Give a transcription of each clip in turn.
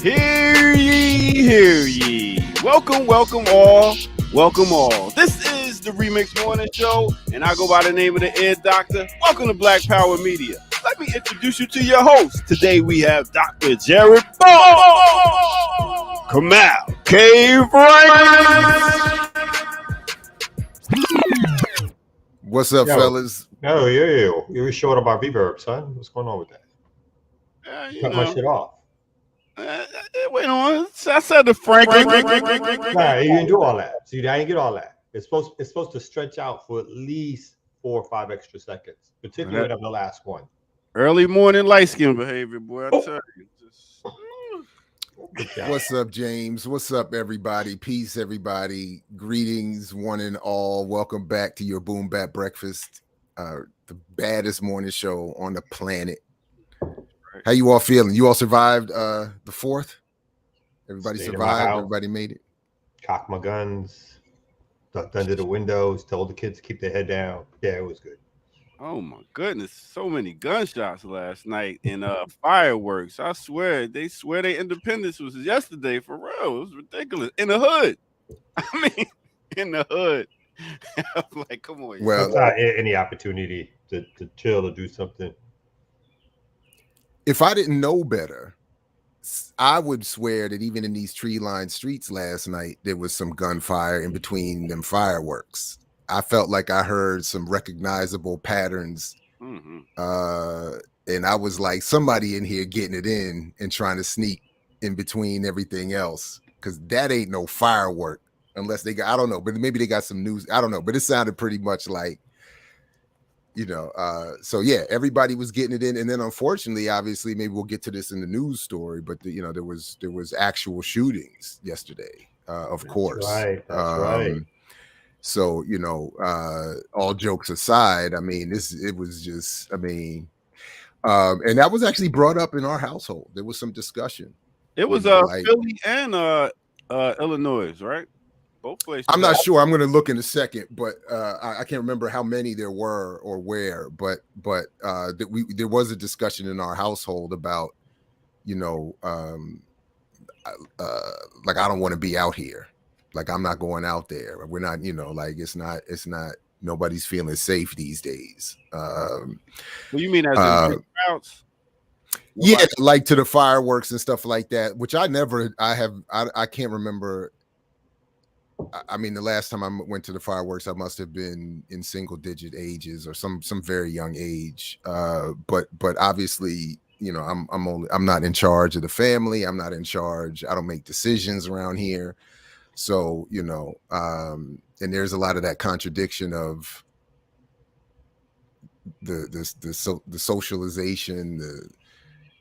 Hear ye, hear ye. Welcome, welcome all, welcome all. This is the Remix Morning Show, and I go by the name of the Ed Doctor. Welcome to Black Power Media. Let me introduce you to your host. Today we have Dr. Jared Kamal K. Frank. What's up, Yo, fellas? you were short about reverb, son. What's going on with that? You Cut my know, shit off. wait on. I said the Frank. Nah, you didn't do all that. See, I didn't get all that. It's supposed to stretch out for at least 4 or 5 extra seconds, particularly on the last one. Early morning light skin behavior, boy. I tell you. Good job. What's up, James? What's up, everybody? Peace, everybody. Greetings, one and all. Welcome back to your Boom Bat Breakfast, the baddest morning show on the planet. How you all feeling? You all survived the 4th? Everybody Stayed in my survived? house. Everybody made it? Cocked my guns, ducked under the windows, told the kids to keep their head down. Yeah, it was good. Oh my goodness, so many gunshots last night and fireworks. I swear, they swear their independence was yesterday for real. It was ridiculous. In the hood. I mean, in the hood. I'm like, come on. Well, It's not any opportunity to chill or do something. if I didn't know better, I would swear that even in these tree-lined streets last night, there was some gunfire in between them fireworks. I felt like I heard some recognizable patterns. Mhm. And I was like, somebody in here getting it in and trying to sneak in between everything else, because that ain't no firework unless they got, I don't know, but maybe they got some news. I don't know, but it sounded pretty much like, so yeah, everybody was getting it in. And then unfortunately, obviously, maybe we'll get to this in the news story, but there was actual shootings yesterday, of course. Right. That's right. So, all jokes aside, I mean, it was just, I mean, and that was actually brought up in our household. There was some discussion. It was like, Philly and Illinois, right? Both places. I'm not sure. I'm going to look in a second, but I can't remember how many there were or where. But there was a discussion in our household about, like I don't want to be out here. Like I'm not going out there. We're not, like it's not. Nobody's feeling safe these days. Well, you mean as in big crowds? Yeah, like to the fireworks and stuff like that, which I can't remember. I mean, the last time I went to the fireworks, I must have been in single digit ages or some very young age. But obviously, I'm not in charge of the family. I'm not in charge. I don't make decisions around here. So, and there's a lot of that contradiction of the socialization,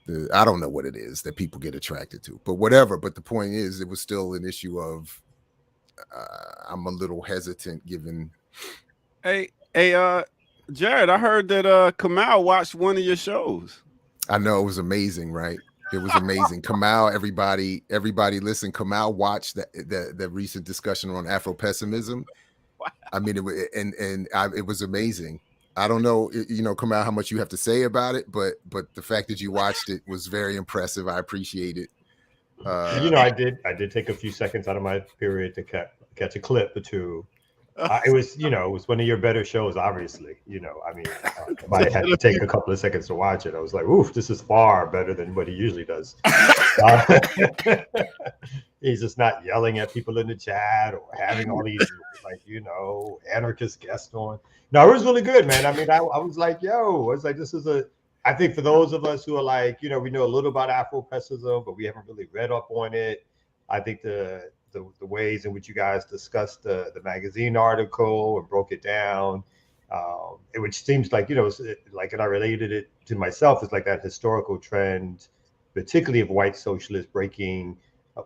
the I don't know what it is that people get attracted to, but whatever. But the point is, it was still an issue of I'm a little hesitant given. Hey, Jared, I heard that Kamal watched one of your shows. I know, it was amazing, right? It was amazing. Kamal, everybody listen. Kamal watched the recent discussion on Afro-pessimism. Wow. I mean, it was amazing. I don't know, Kamal, how much you have to say about it, but the fact that you watched it was very impressive. I appreciate it. I did take a few seconds out of my period to catch a clip or two. It was one of your better shows, obviously. If I had to take a couple of seconds to watch it, I was like, oof, this is far better than what he usually does. He's just not yelling at people in the chat or having all these, anarchist guests on. No, it was really good, man. I mean, I was like, this is I think for those of us who are like, we know a little about Afro-pessimism, but we haven't really read up on it. I think the ways in which you guys discussed the magazine article and broke it down, which seems like, and I related it to myself, it's like that historical trend, particularly of white socialists breaking,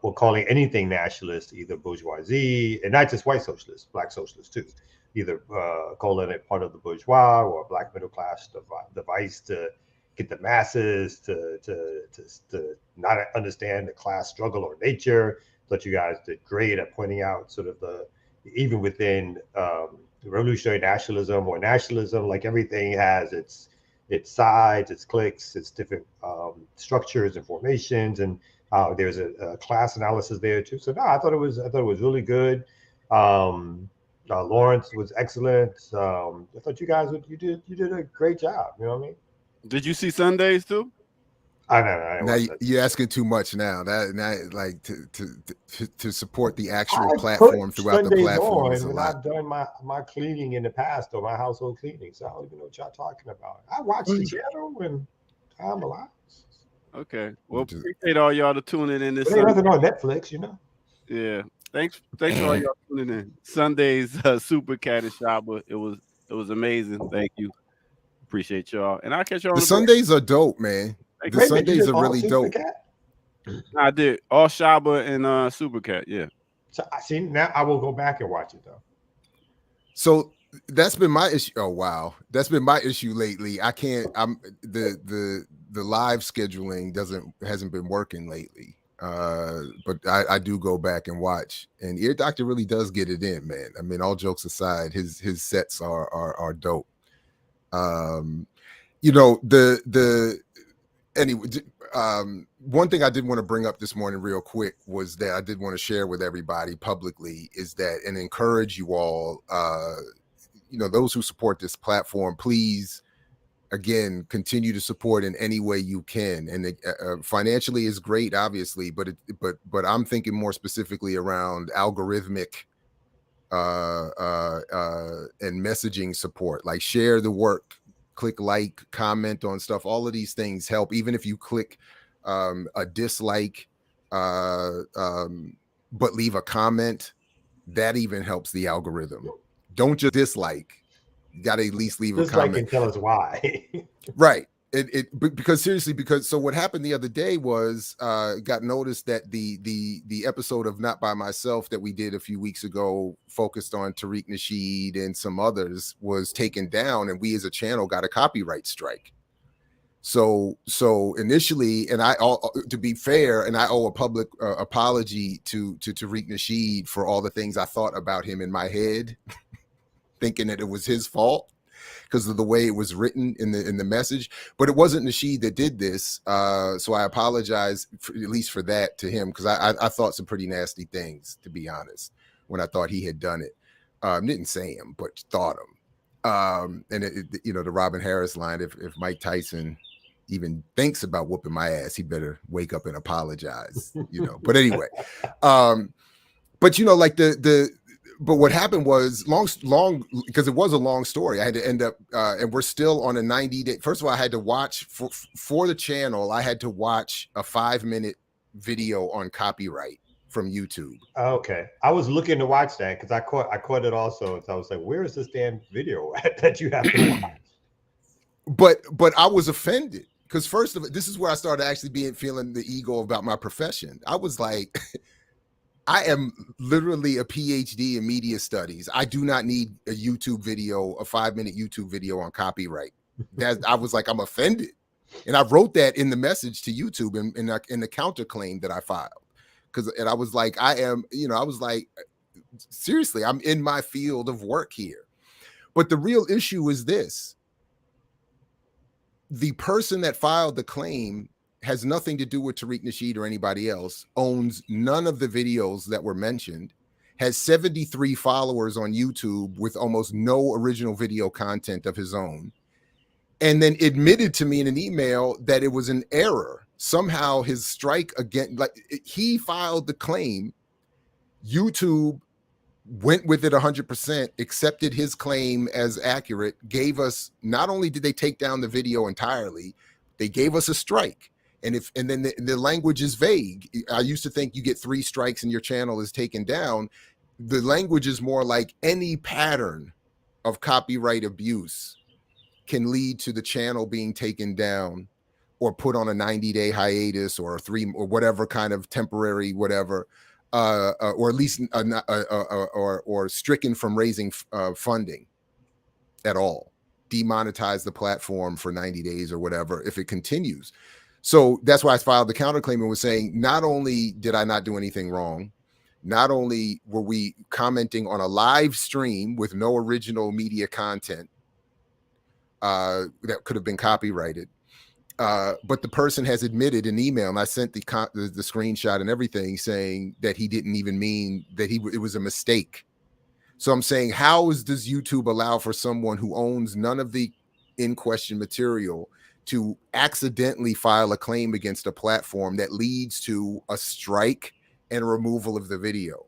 or calling anything nationalist, either bourgeoisie, and not just white socialists, black socialists too, either calling it part of the bourgeois or black middle class device to get the masses to not understand the class struggle or nature. But you guys did great at pointing out sort of even within revolutionary nationalism or nationalism, like everything has its sides, its cliques, its different structures and formations. And There's a class analysis there too. So no, I thought it was really good. Lawrence was excellent. I thought you guys you did a great job. You know what I mean? Did you see Sundays too? I know. Now you're asking too much now. Like to support the actual platform throughout the platform is a when lot. I've done my cleaning in the past or my household cleaning, so I don't even know what y'all talking about. I watch the channel when time allows. Okay. Well, appreciate all y'all to tuning in this. But ain't nothing on Netflix, you know. Yeah. Thanks for all y'all tuning in. Sunday's Super Cat and Shaba. It was amazing. Thank you. Appreciate y'all. And I'll catch y'all on the Sundays are dope, man. The Sundays are really dope. I did all Shaba and Super Cat, yeah. So I see now I will go back and watch it though. So that's been my issue. Oh wow, that's been my issue lately. I can't. The live scheduling hasn't been working lately. But I do go back and watch, and Ear Doctor really does get it in, man. I mean, all jokes aside, his sets are dope. You know, anyway, one thing I did want to bring up this morning real quick was that I did want to share with everybody publicly is that, and encourage you all, you know, those who support this platform, please, again, continue to support in any way you can. And financially is great, obviously, but I'm thinking more specifically around algorithmic and messaging support, like share the work, click like, comment on stuff. All of these things help. Even if you click a dislike, but leave a comment, that even helps the algorithm. Don't just dislike. You got to at least leave a comment and tell us why. Right. Because seriously, so what happened the other day was got noticed that the episode of Not By Myself that we did a few weeks ago focused on Tariq Nasheed and some others was taken down, and we as a channel got a copyright strike. So initially, and to be fair, and I owe a public apology to Tariq Nasheed for all the things I thought about him in my head, thinking that it was his fault because of the way it was written in the message. But it wasn't Nasheed that did this, so I apologize at least for that to him, because I thought some pretty nasty things, to be honest, when I thought he had done it. Didn't say him, but thought him. And you know, the Robin Harris line: if Mike Tyson even thinks about whooping my ass, he better wake up and apologize. You know. But anyway, but you know, like but what happened was long because it was a long story. I had to end up, and we're still on a 90-day. First of all, I had to watch for the channel. I had to watch a 5-minute video on copyright from YouTube. Okay, I was looking to watch that because I caught it also. So I was like, "Where is this damn video at that you have to watch?" But I was offended because first of all, this is where I started actually feeling the ego about my profession. I was like. I am literally a PhD in media studies. I do not need a YouTube video, a 5-minute YouTube video on copyright. I was like, I'm offended. And I wrote that in the message to YouTube in the counterclaim that I filed. And I was like, I was like, seriously, I'm in my field of work here. But the real issue is this. The person that filed the claim has nothing to do with Tariq Nasheed or anybody else, owns none of the videos that were mentioned, has 73 followers on YouTube with almost no original video content of his own, and then admitted to me in an email that it was an error. Somehow his strike again, like he filed the claim, YouTube went with it 100%, accepted his claim as accurate, gave us, not only did they take down the video entirely, they gave us a strike. And then the language is vague. I used to think you get 3 strikes and your channel is taken down. The language is more like any pattern of copyright abuse can lead to the channel being taken down or put on a 90-day hiatus or or whatever kind of temporary whatever, or at least or stricken from raising funding at all. Demonetize the platform for 90 days or whatever if it continues. So that's why I filed the counterclaim and was saying, not only did I not do anything wrong, not only were we commenting on a live stream with no original media content that could have been copyrighted, But the person has admitted in email, and I sent the screenshot and everything, saying that he didn't even mean that it was a mistake. So I'm saying, does YouTube allow for someone who owns none of the in question material to accidentally file a claim against a platform that leads to a strike and removal of the video?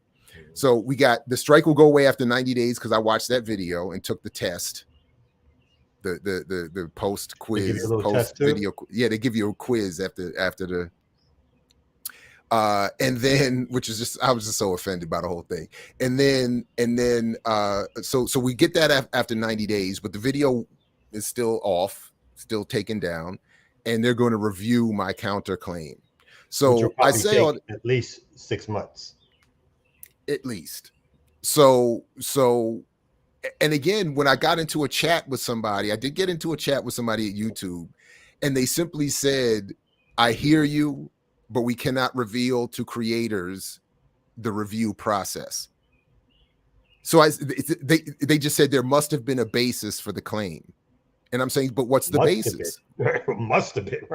So we got the strike will go away after 90 days because I watched that video and took the test. The post quiz, post video. Yeah, they give you a quiz after the and then, which is just, I was just so offended by the whole thing. And then so we get that after 90 days, but the video is still off, still taken down, and they're going to review my counterclaim. So I say at least 6 months. At least. So and again, when I got into a chat with somebody, I did get into a chat with somebody at YouTube, and they simply said, I hear you, but we cannot reveal to creators the review process. So they just said there must have been a basis for the claim. And I'm saying, but what's the basis? Must have been.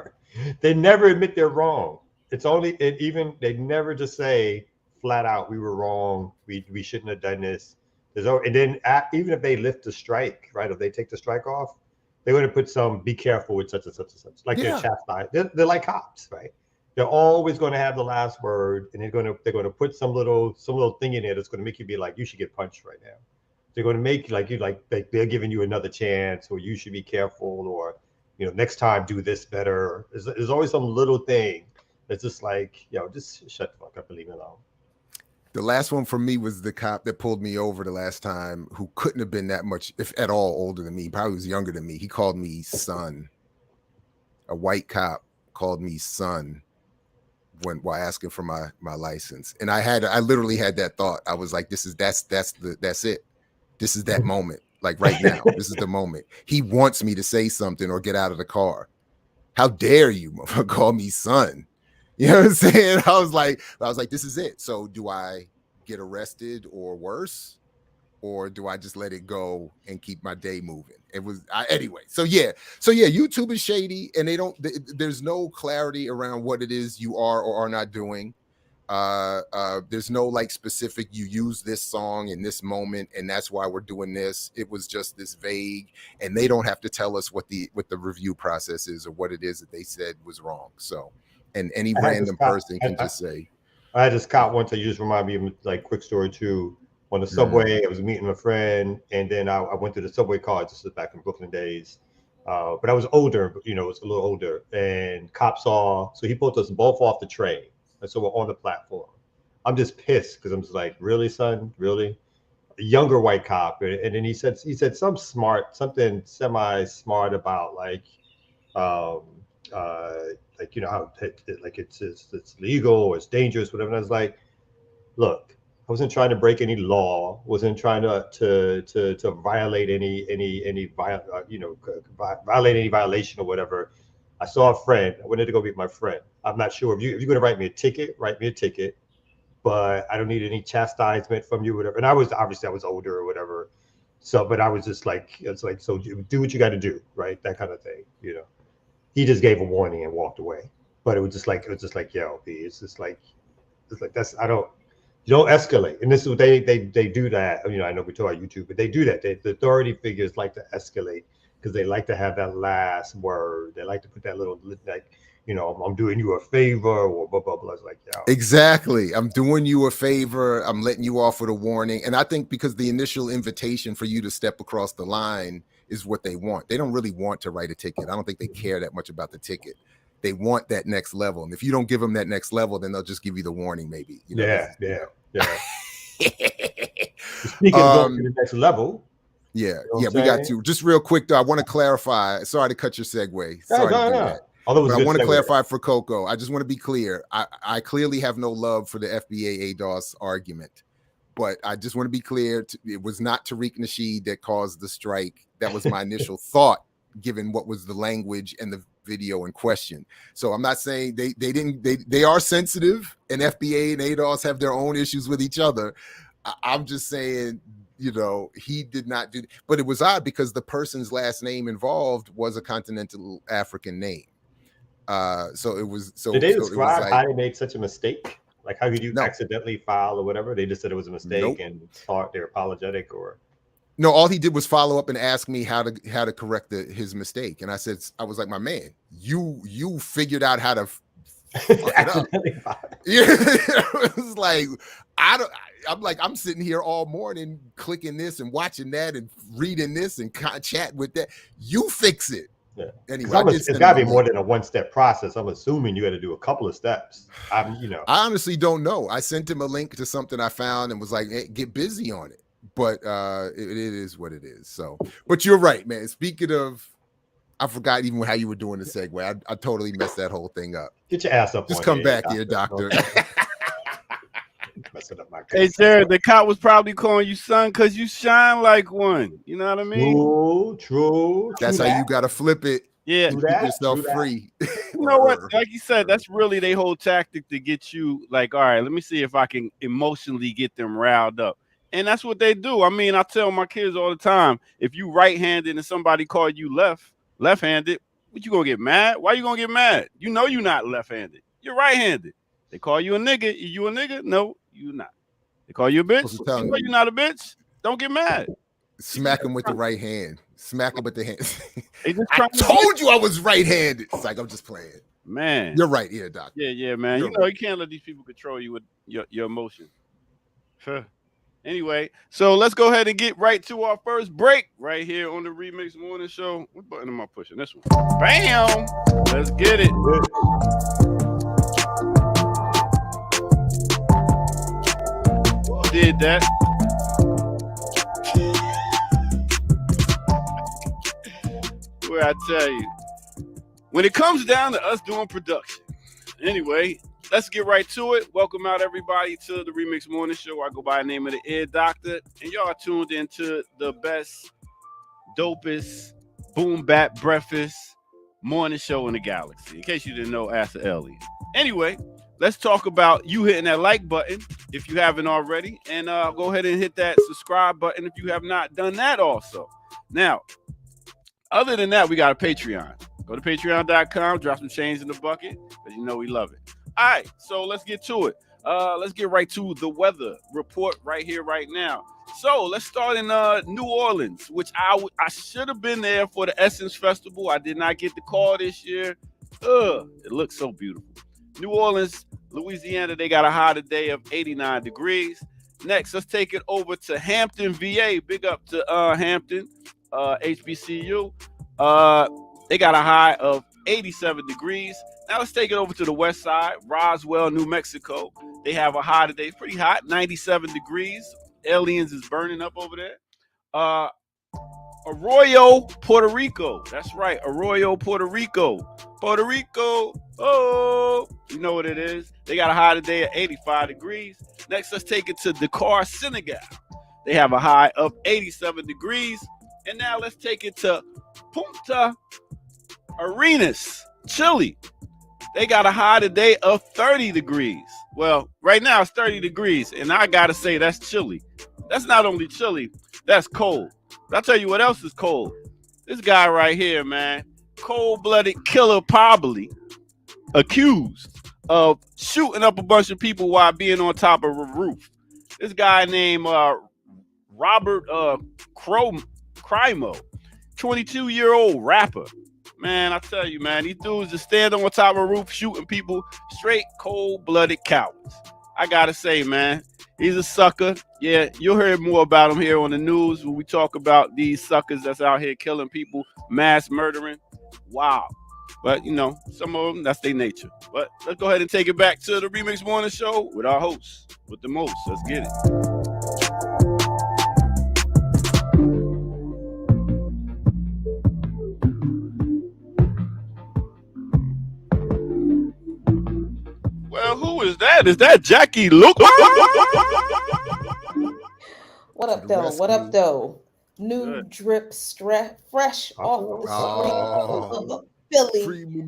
They never admit they're wrong. It's only, they never just say flat out, we were wrong. We shouldn't have done this. And then even if they lift the strike, right? If they take the strike off, they're going to put some, be careful with such and such and such. Like they're chastised. They're like cops, right? They're always going to have the last word, and they're going to put some little thing in there that's going to make you be like, you should get punched right now. They're going to make they're giving you another chance, or you should be careful, or next time do this better. There's always some little thing that's just like, just shut the fuck up and leave me alone. The last one for me was the cop that pulled me over the last time, who couldn't have been that much, if at all, older than me. Probably was younger than me. He called me son. A white cop called me son while asking for my license. And I literally had that thought. I was like, that's it. This is that moment. Like right now, this is the moment. He wants me to say something or get out of the car. How dare you call me son? You know what I'm saying? I was like, this is it. So do I get arrested or worse? Or do I just let it go and keep my day moving? Anyway. So yeah, YouTube is shady, and there's no clarity around what it is you are or are not doing. There's no like specific, you use this song in this moment and that's why we're doing this. It was just this vague, and they don't have to tell us what the review process is or what it is that they said was wrong. So, and any random person can just say. I had this cop once. You just remind me of like quick story too. On the subway, I was meeting a friend, and then I went to the subway car. This was back in Brooklyn days, but I was older. It was a little older, and cop saw, so he pulled us both off the train, and so we're on the platform. I'm just pissed because I'm just like, really, son, really? A younger white cop, and then he said something semi-smart about like how like it's legal or it's dangerous, whatever. And I was like, look, I wasn't trying to break any law, wasn't trying to violate violate any violation or whatever. I saw a friend. I wanted to go meet my friend. I'm not sure if you're going to write me a ticket, but I don't need any chastisement from you, whatever. And I was older or whatever. So, but I was just like, it's like, so do what you got to do, right? That kind of thing, He just gave a warning and walked away. But it was just like, yo, B, it's like you don't escalate. And this is what they do that. I know we talk about YouTube, but they do that. The authority figures like to escalate because they like to have that last word. They like to put that little, like, I'm doing you a favor or blah, blah, blah. It's like, yeah. Exactly. I'm doing you a favor. I'm letting you off with a warning. And I think because the initial invitation for you to step across the line is what they want. They don't really want to write a ticket. I don't think they care that much about the ticket. They want that next level. And if you don't give them that next level, then they'll just give you the warning, maybe. Yeah. Speaking of going to the next level. Yeah, we got to. Just real quick, though, I want to clarify. Sorry to cut your segue. Sorry to do that. But I want to clarify for Coco. I just want to be clear. I clearly have no love for the FBA ADOS argument. But I just want to be clear. It was not Tariq Nasheed that caused the strike. That was my initial thought, given what was the language and the video in question. So I'm not saying they are sensitive, and FBA and ADOS have their own issues with each other. I'm just saying, he did not do, but it was odd because the person's last name involved was a continental African name. So it was. So did they so it was describe like, how they made such a mistake? Like how could you No. accidentally file or whatever? They just said it was a mistake Nope. and thought they're apologetic or. No, all he did was follow up and ask me how to correct his mistake, and I was like, my man, you figured out how to fuck it up. Yeah, it was like I'm sitting here all morning clicking this and watching that and reading this and chat with that. You fix it. Yeah. Anyway, it's got to be more than a one-step process. I'm assuming you had to do a couple of steps. I honestly don't know. I sent him a link to something I found and was like, hey, get busy on it. But it is what it is. So, but you're right, man. Speaking of, I forgot even how you were doing the segue. I totally messed that whole thing up. Get your ass up. Just come back here, doctor. Messing up my Hey, Jared, the cop was probably calling you son because you shine like one. You know what I mean? True. That's how you got to flip it. Yeah. Keep yourself free. You know what? Like you said, that's really their whole tactic to get you like, all right, let me see if I can emotionally get them riled up. And that's what they do. I mean, I tell my kids all the time, if you right-handed and somebody called you left-handed, what you gonna get mad? Why you gonna get mad? You know you're not left-handed. You're right-handed. They call you a nigga. You a nigga? No, you're not. They call you a bitch. You know you're not a bitch. Don't get mad. Smack him with the right hand. Smack him with the hand. I told you I was right-handed. It's like, I'm just playing. Man. You're right here, doc. Yeah, man. You know, you can't let these people control you with your emotions. Sure. Anyway, so let's go ahead and get right to our first break right here on the Remix Morning Show. What button am I pushing? This one. Bam! Let's get it. Who did that? Where I tell you, when it comes down to us doing production. Anyway, let's get right to it. Welcome out everybody to the Remix Morning Show. I go by the name of the Ear Doctor, and y'all are tuned into the best, dopest, boom bap breakfast morning show in the galaxy. In case you didn't know, ask the alien. Anyway, let's talk about you hitting that like button if you haven't already, and go ahead and hit that subscribe button if you have not done that also. Now, other than that, we got a Patreon. Go to patreon.com, drop some change in the bucket, because you know we love it. All right, so let's get to it. Let's get right to the weather report right here, right now. So let's start in New Orleans, which I should have been there for the Essence Festival. I did not get the call this year. It looks so beautiful. New Orleans, Louisiana, they got a high today of 89 degrees. Next, let's take it over to Hampton, VA. Big up to Hampton, HBCU. They got a high of 87 degrees. Now let's take it over to the west side, Roswell, New Mexico. They have a high today, pretty hot, 97 degrees. Aliens is burning up over there. Arroyo, Puerto Rico. That's right, Arroyo, Puerto Rico. Puerto Rico, oh, you know what it is. They got a high today of 85 degrees. Next, let's take it to Dakar, Senegal. They have a high of 87 degrees. And now let's take it to Punta Arenas, Chile. They got a high today of 30 degrees. Well, right now it's 30 degrees, and I gotta say that's chilly. That's not only chilly, that's cold. But I'll tell you what else is cold. This guy right here, man, cold-blooded killer, probably accused of shooting up a bunch of people while being on top of a roof. This guy named Robert Crimo, 22-year-old rapper. Man, I tell you, man, these dudes just stand on top of a roof shooting people, straight cold-blooded cowards. I gotta say, man, he's a sucker. Yeah, you'll hear more about him here on the news when we talk about these suckers that's out here killing people, mass murdering. Wow. But, you know, some of them, that's their nature. But let's go ahead and take it back to the Remix Morning Show with our host, with the most. Let's get it. Well, who is that? Is that Jackie Luke? What up, though? What up, though? New drip fresh off the street of Philly.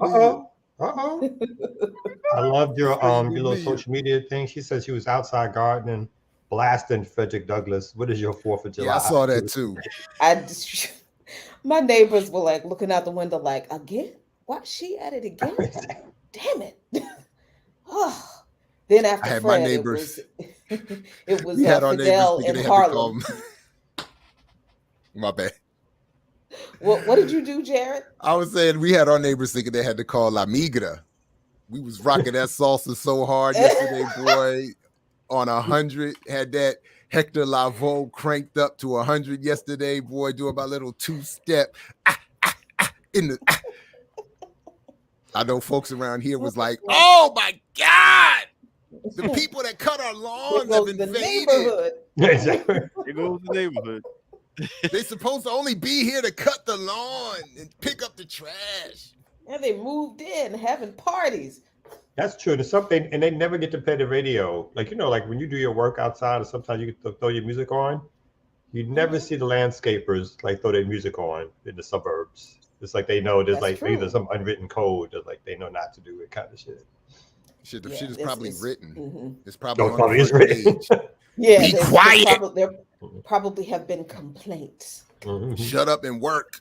I loved your little social media thing. She said she was outside gardening, blasting Frederick Douglass. What is your 4th of July? Yeah, I saw that too. My neighbors were like looking out the window, like, again? What, she at it again? Damn it. Oh. Then after I had Fred, my neighbors. it was We had our neighbors Fidel thinking in they had to call Harlem. them. My bad. What did you do, Jared? I was saying we had our neighbors thinking they had to call La Migra. We was rocking that salsa so hard yesterday, boy. On 100, had that Hector Lavoe cranked up to 100 yesterday, boy. Doing my little two-step in the. I know folks around here was like, "Oh my God, the people that cut our lawns have invaded." The neighborhood. Exactly. Here goes the neighborhood. They supposed to only be here to cut the lawn and pick up the trash. And they moved in, having parties. That's true. There's something, and they never get to play the radio. Like, you know, like when you do your work outside, or sometimes you can throw your music on. You never see the landscapers like throw their music on in the suburbs. It's like they know there's That's like either true. some unwritten code that like they know not to do it kind of shit. Shit, the Yeah, shit is it's- probably it's- written. mhm. It's probably Oh, on probably the is front written. page. Yeah, Be there quiet. probably have been complaints. Mhm. Shut up and work.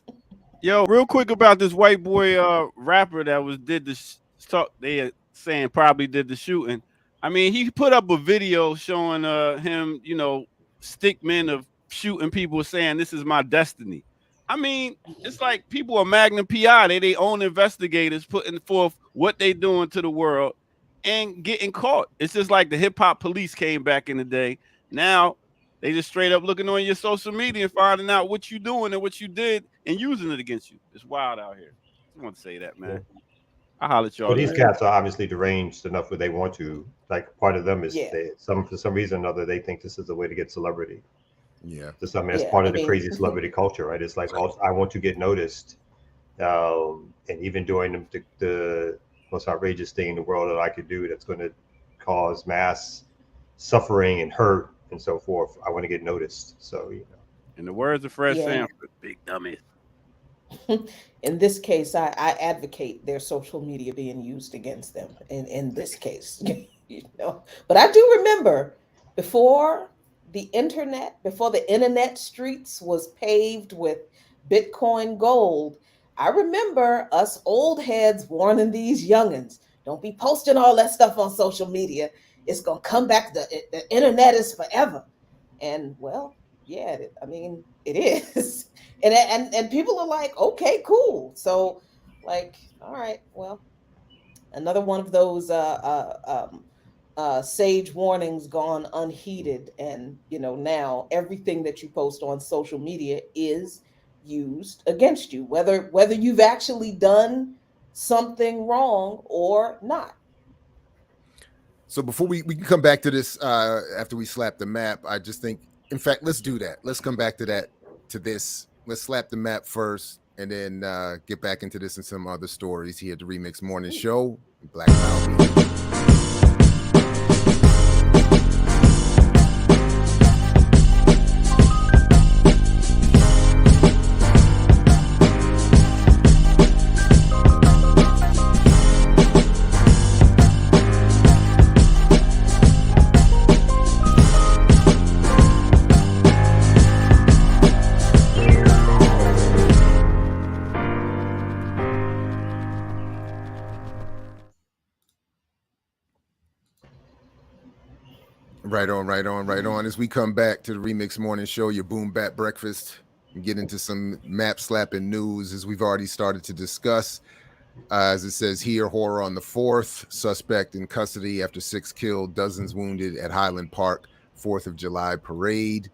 Yo, real quick about this white boy rapper that did the talk. They saying probably did the shooting. I mean, he put up a video showing him, you know, stick men of shooting people, saying this is my destiny. I mean, it's like people are Magnum PI. They own investigators putting forth what they doing to the world and getting caught. It's just like the hip hop police came back in the day. Now they just straight up looking on your social media and finding out what you doing and what you did and using it against you. It's wild out here. I want to say that, man. I holler at y'all. Well, these later. cats are obviously deranged enough where they want to. Like part of them is Yeah. for some reason or other they think this is a way to get celebrity. Yeah. To some, it's Yeah, part I of the mean- crazy celebrity culture, right? It's like, oh, I want to get noticed, and even doing the most outrageous thing in the world that I could do that's going to cause mass suffering and hurt and so forth. I want to get noticed. So, you know. In the words of Fred Yeah. Sanford, big dummy. In this case, I advocate their social media being used against them. In this case, you know. But I do remember before the internet streets was paved with Bitcoin gold. I remember us old heads warning these youngins, don't be posting all that stuff on social media. It's gonna come back. The internet is forever. And well, yeah, I mean, it is. And people are like, okay, cool. So, like, all right, well, another one of those sage warnings gone unheeded, and you know now everything that you post on social media is used against you, whether you've actually done something wrong or not. So before we can come back to this after we slap the map, I just think, in fact, let's do that. Let's come back to this. Let's slap the map first and then get back into this and some other stories here at the Remix Morning Show. Black Power Media. Right on. As we come back to the Remix Morning Show, your boom bap breakfast, and get into some map slapping news as we've already started to discuss. As it says here, horror on the 4th, suspect in custody after 6 killed, dozens wounded at Highland Park, 4th of July parade.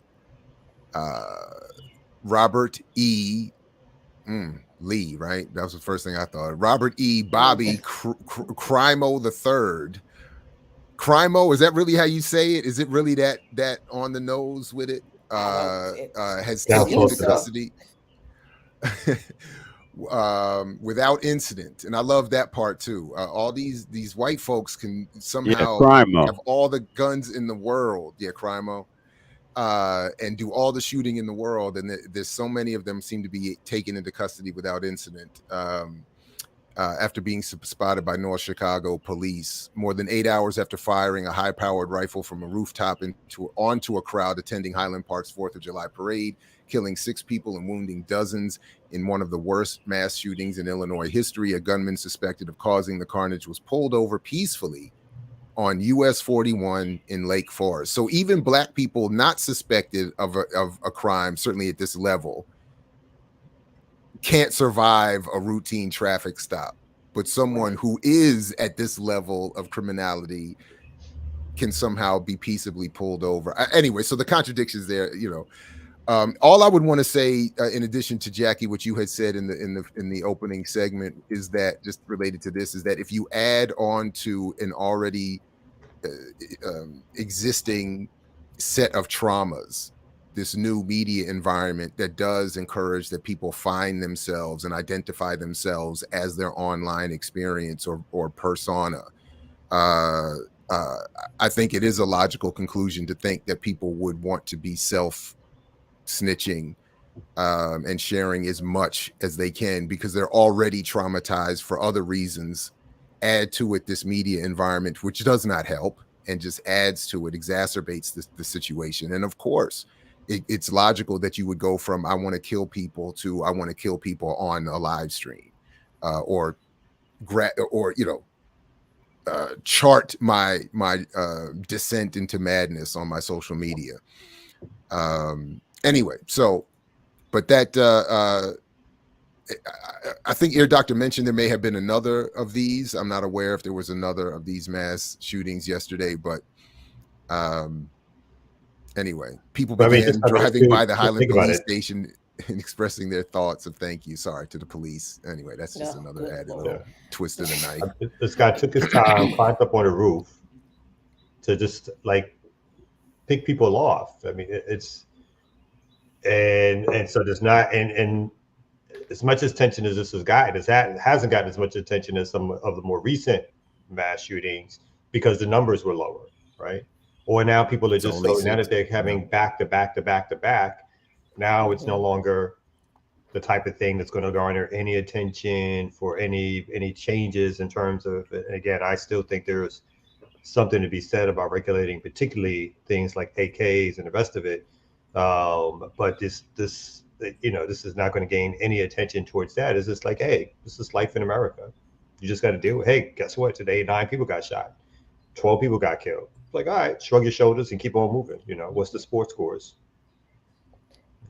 Robert E. Lee, right? That was the first thing I thought. Robert E. Bobby Crimo the Third. Crimo, is that really how you say it? Is it really that on the nose with it? Has taken into custody without incident, and I love that part too. All these white folks can somehow have all the guns in the world, Crimo, and do all the shooting in the world, and there's so many of them seem to be taken into custody without incident. after being spotted by North Chicago police more than 8 hours after firing a high-powered rifle from a rooftop onto a crowd attending Highland Park's 4th of July parade, killing 6 people and wounding dozens in one of the worst mass shootings in Illinois history. A gunman suspected of causing the carnage was pulled over peacefully on US 41 in Lake Forest. So even Black people not suspected of a crime, certainly at this level, can't survive a routine traffic stop. But someone who is at this level of criminality can somehow be peaceably pulled over. Anyway, so the contradictions there, all I would want to say, in addition to Jackie, what you had said in the opening segment, is that, just related to this, is that if you add on to an already existing set of traumas, this new media environment that does encourage that people find themselves and identify themselves as their online experience or persona, I think it is a logical conclusion to think that people would want to be self-snitching and sharing as much as they can, because they're already traumatized for other reasons. Add to it this media environment, which does not help and just adds to it, exacerbates the situation. And of course, it's logical that you would go from I want to kill people to I want to kill people on a live stream, or chart my descent into madness on my social media. Anyway, so, but that I think Ear Doctor mentioned there may have been another of these. I'm not aware if there was another of these mass shootings yesterday, but anyway, people began driving by the Highland police station and expressing their thoughts of thank you, sorry, to the police. Anyway, that's just another added little twist of the knife. This guy took his time, climbed up on a roof to just like pick people off. I mean, it's and so there's not and as much attention as this has gotten, it hasn't gotten as much attention as some of the more recent mass shootings because the numbers were lower, right? Or now people are just so now that they're having back to back to back to back. Now it's no longer the type of thing that's going to garner any attention for any changes in terms of. Again, I still think there's something to be said about regulating, particularly things like AKs and the rest of it. But this is not going to gain any attention towards that. It's just like, hey, this is life in America. You just got to deal with. Hey, guess what? Today 9 people got shot, 12 people got killed. Like, all right, shrug your shoulders and keep on moving. What's the sports scores?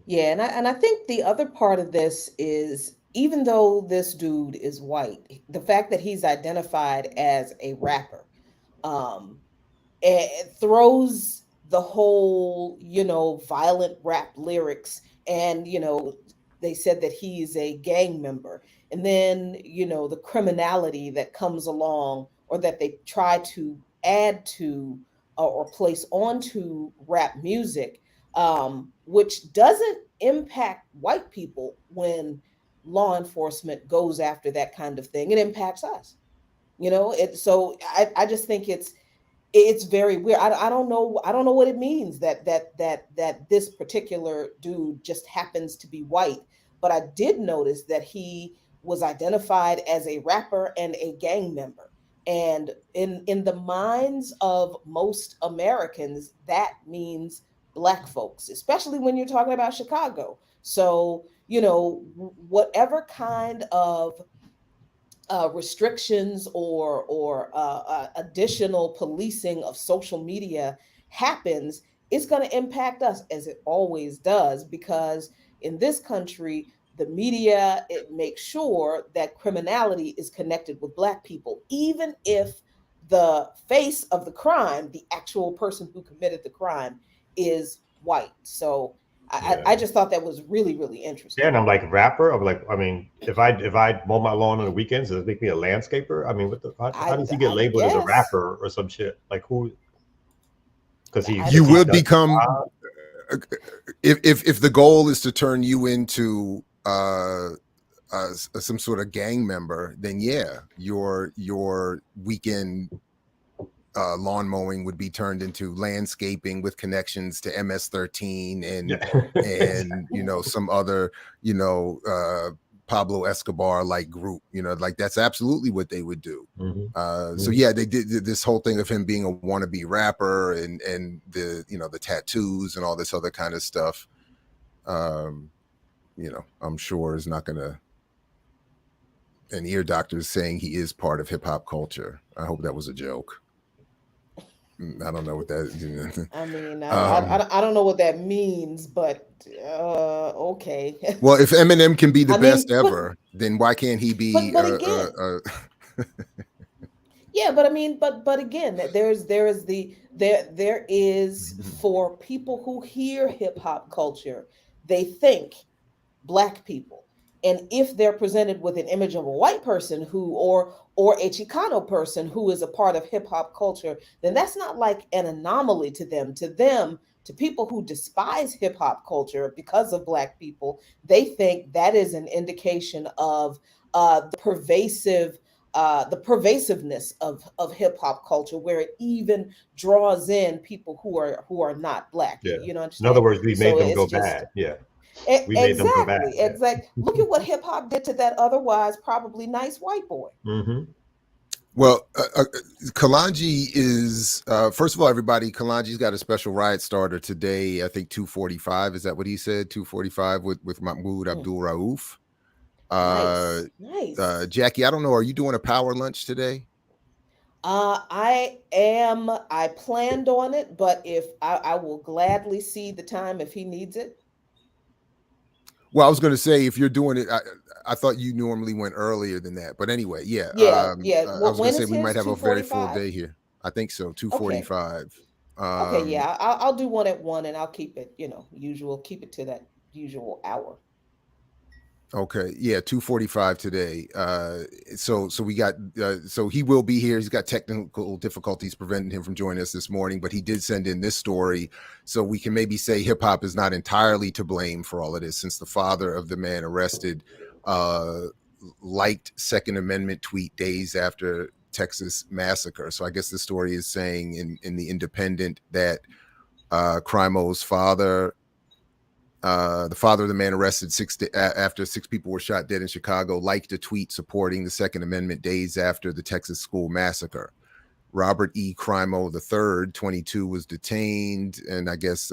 Yeah, and I think the other part of this is, even though this dude is white, the fact that he's identified as a rapper, it throws the whole, violent rap lyrics, and they said that he's a gang member, and then the criminality that comes along, or that they try to add to or place onto rap music, which doesn't impact white people when law enforcement goes after that kind of thing. It impacts us, So I just think it's very weird. I don't know what it means that this particular dude just happens to be white, but I did notice that he was identified as a rapper and a gang member. And in the minds of most Americans, that means Black folks, especially when you're talking about Chicago. So, whatever kind of restrictions or additional policing of social media happens, it's going to impact us, as it always does, because in this country, the media, it makes sure that criminality is connected with Black people, even if the face of the crime, the actual person who committed the crime, is white. So I just thought that was really, really interesting. Yeah, and I'm like, rapper. I'm like, I mean, if I mow my lawn on the weekends, does it make me a landscaper? I mean, how does he get labeled as a rapper or some shit? Like, who? Because you would become if the goal is to turn you into some sort of gang member, then yeah, your weekend lawn mowing would be turned into landscaping with connections to MS-13 and some other Pablo Escobar like group, you know, like that's absolutely what they would do. Mm-hmm. So yeah, they did this whole thing of him being a wannabe rapper and the, you know, the tattoos and all this other kind of stuff. You know, I'm sure is not gonna. An ear doctor is saying he is part of hip hop culture. I hope that was a joke. I don't know what that. I mean, I don't know what that means, but okay. Well, if Eminem can be the I best mean, ever, then why can't he be? but again, yeah, but I mean, but again, there is for people who hear hip hop culture, they think black people. And if they're presented with an image of a white person who or a Chicano person who is a part of hip hop culture, then that's not like an anomaly to them. To people who despise hip hop culture because of black people, they think that is an indication of the pervasiveness of hip hop culture, where it even draws in people who are not black. Yeah. You know, In other words, we made so them go it's just, bad. Yeah. We made them go bad. Exactly. Look at what hip hop did to that otherwise probably nice white boy. Mm-hmm. Well, Kalanji is first of all, everybody. Kalanji's got a special riot starter today. I think 2:45. Is that what he said? 2:45 with Mahmoud Abdul Rauf. Nice. Jackie, I don't know. Are you doing a power lunch today? I am. I planned on it, but if I will gladly see the time if he needs it. Well, I was going to say, if you're doing it, I thought you normally went earlier than that. But anyway, yeah. Yeah. I was going to say we might have a very full day here. I think so. 2:45. Okay. Yeah. I'll do one at 1, and I'll keep it, usual. Keep it to that usual hour. Okay, yeah, 2:45 today. So we got so he will be here. He's got technical difficulties preventing him from joining us this morning, but he did send in this story, so we can maybe say hip hop is not entirely to blame for all of this, since the father of the man arrested liked Second Amendment tweet days after Texas massacre. So I guess the story is saying in the Independent that Crimo's father. The father of the man arrested after 6 people were shot dead in Chicago liked a tweet supporting the Second Amendment days after the Texas school massacre. Robert E. Crimo III, 22, was detained, and I guess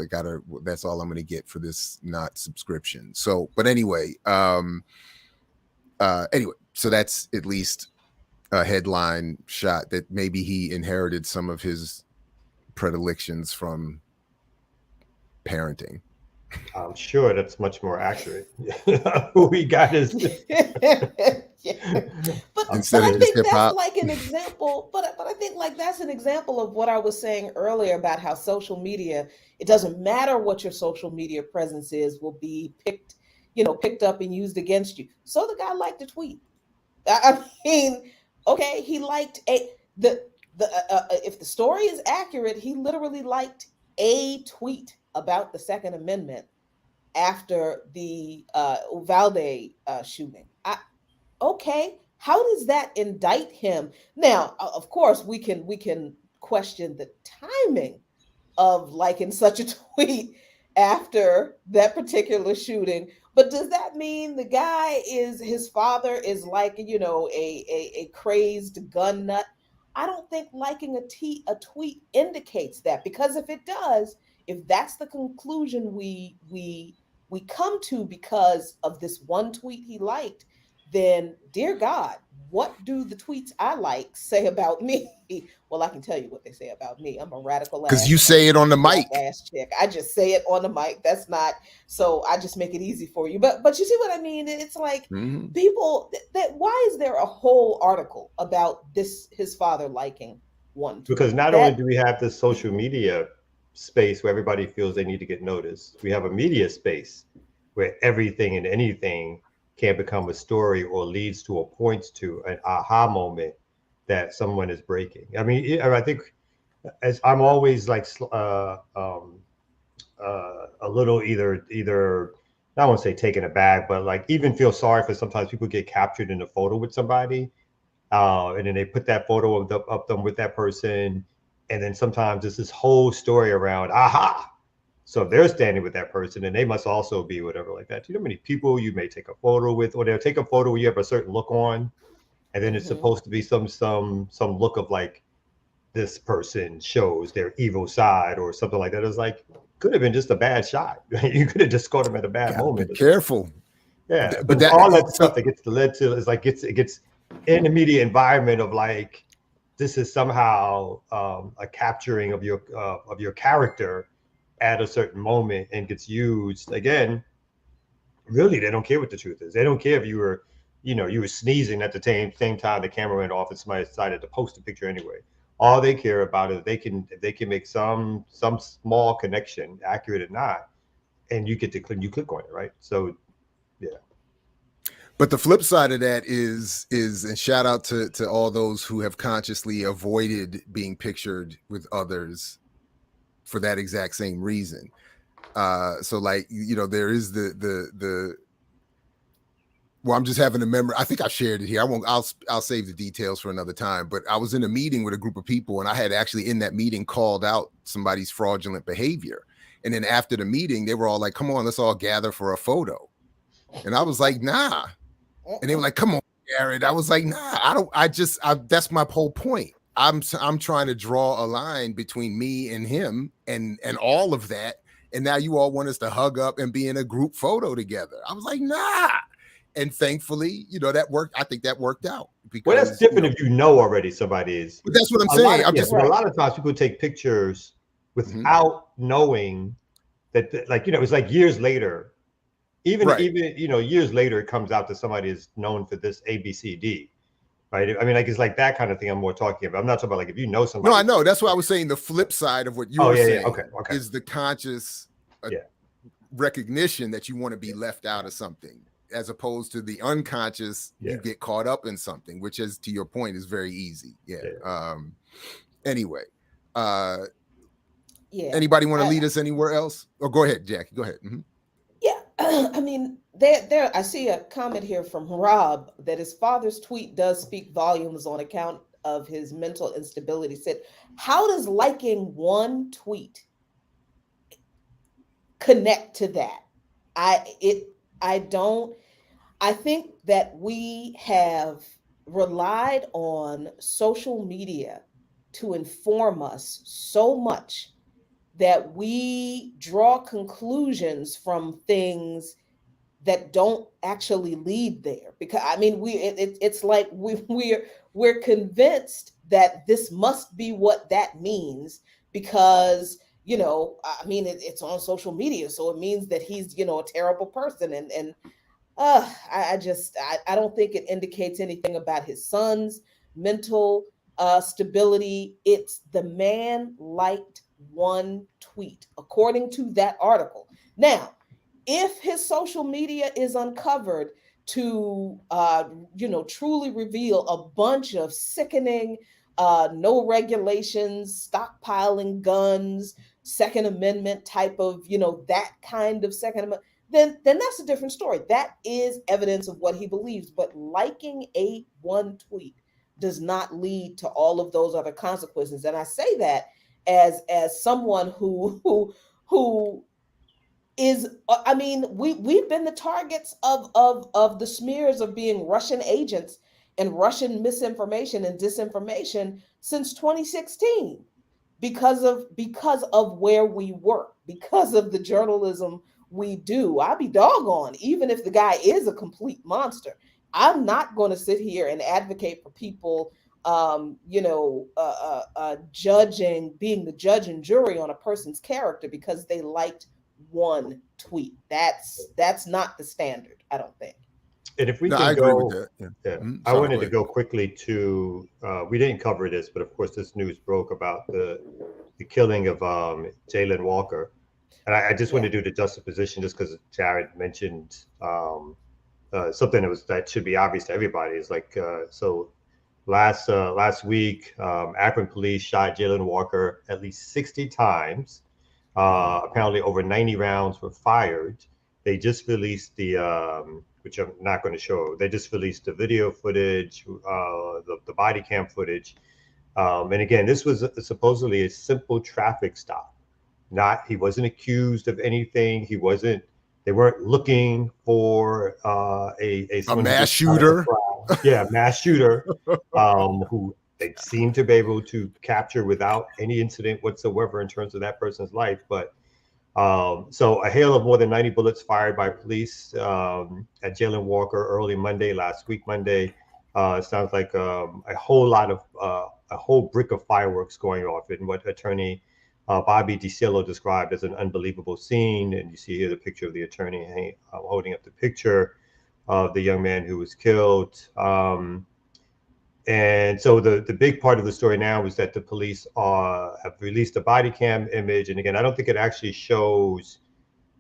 that's all I'm going to get for this not subscription. So, but anyway, so that's at least a headline shot that maybe he inherited some of his predilections from parenting. I'm sure that's much more accurate. Who we got is yeah. But I think that's like an example. But I think like that's an example of what I was saying earlier about how social media. It doesn't matter what your social media presence is, will be picked up and used against you. So the guy liked a tweet. I mean, okay, he liked if the story is accurate, he literally liked a tweet about the Second Amendment after the Uvalde shooting. Okay, how does that indict him? Now, of course, we can question the timing of liking such a tweet after that particular shooting. But does that mean the guy his father is like, a crazed gun nut? I don't think liking a tweet indicates that, because if it does, if that's the conclusion we come to because of this one tweet he liked, then dear God, what do the tweets I like say about me? Well, I can tell you what they say about me. I'm a radical because you say it on the mic. Ass chick. I just say it on the mic. That's not so. I just make it easy for you. But you see what I mean? It's like people that. Why is there a whole article about his father liking one tweet? Because not only do we have this social media space where everybody feels they need to get noticed, we have a media space where everything and anything can become a story or leads to or points to an aha moment that someone is breaking. I mean, I think as I'm always like a little either I won't say taken aback, but like even feel sorry for sometimes people get captured in a photo with somebody, and then they put that photo of them with that person, and then sometimes there's this whole story around aha, So if they're standing with that person, then they must also be whatever like that. You know how many people you may take a photo with, or they'll take a photo where you have a certain look on, and then it's supposed to be some look of like this person shows their evil side or something like that. It's like could have been just a bad shot. You could have just caught him at a bad moment. Be careful. Yeah, But but all that stuff that gets led to is like it gets in the media environment of like this is somehow a capturing of your character at a certain moment and gets used again. Really, they don't care what the truth is. They don't care if you were, you were sneezing at the same time the camera went off and somebody decided to post a picture anyway. All they care about is they can make some small connection, accurate or not, and you get to click on it, right? So, yeah. But the flip side of that is and shout out to all those who have consciously avoided being pictured with others for that exact same reason. So like, there is the well, I'm just having a memory. I think I shared it here. I'll save the details for another time, but I was in a meeting with a group of people and I had actually in that meeting called out somebody's fraudulent behavior. And then after the meeting, they were all like, come on, let's all gather for a photo. And I was like, nah. And they were like, come on, Jared. I was like, nah, that's my whole point. I'm trying to draw a line between me and him and all of that. And now you all want us to hug up and be in a group photo together. I was like, nah. And thankfully, that worked. I think that worked out. Because, well, that's different if you know already somebody is. But that's what I'm saying. A lot of times people take pictures without knowing that, it's like years later. Even years later, it comes out that somebody is known for this ABCD, right? I mean, like it's like that kind of thing I'm more talking about. I'm not talking about like if you know somebody. No, I know. That's why I was saying the flip side of what you were saying is the conscious recognition that you want to be left out of something, as opposed to the unconscious you get caught up in something, which is, to your point, is very easy. Anyway, anybody want to lead us anywhere else? Or go ahead, Jackie. Go ahead. I mean, there. I see a comment here from Rob that his father's tweet does speak volumes on account of his mental instability. Said, how does liking one tweet connect to that? I don't. I think that we have relied on social media to inform us so much that we draw conclusions from things that don't actually lead there. Because I mean, it's like we're convinced that this must be what that means because I mean it's on social media, so it means that he's a terrible person, and I don't think it indicates anything about his son's mental stability. It's the man liked one tweet, according to that article. Now, if his social media is uncovered to, truly reveal a bunch of sickening, no regulations, stockpiling guns, Second Amendment type of, that kind of Second Amendment, then that's a different story. That is evidence of what he believes. But liking one tweet does not lead to all of those other consequences. And I say that as someone who is, I mean, we've been the targets of the smears of being Russian agents and Russian misinformation and disinformation since 2016 because of where we work, because of the journalism we do. I'll be doggone, even if the guy is a complete monster, I'm not going to sit here and advocate for people judging, being the judge and jury on a person's character because they liked one tweet. That's not the standard, I don't think. And if we I can agree go, with that. I wanted to go quickly to, we didn't cover this, but of course this news broke about the killing of Jalen Walker. And I just wanted to do the juxtaposition just because Jared mentioned something that should be obvious to everybody. Is like, so last week, Akron police shot Jalen Walker at least 60 times. Apparently over 90 rounds were fired. They just released the, which I'm not going to show. They just released the video footage, the body cam footage. And again, this was supposedly a simple traffic stop. He wasn't accused of anything. They weren't looking for a someone mass who did shooter. Yeah, mass shooter, who they seem to be able to capture without any incident whatsoever in terms of that person's life. But so a hail of more than 90 bullets fired by police at Jalen Walker early last week Monday. It sounds like a whole brick of fireworks going off in what attorney Bobby DiCillo described as an unbelievable scene. And you see here the picture of the attorney holding up the picture of the young man who was killed. And so the big part of the story now is that the police have released a body cam image. And again, I don't think it actually shows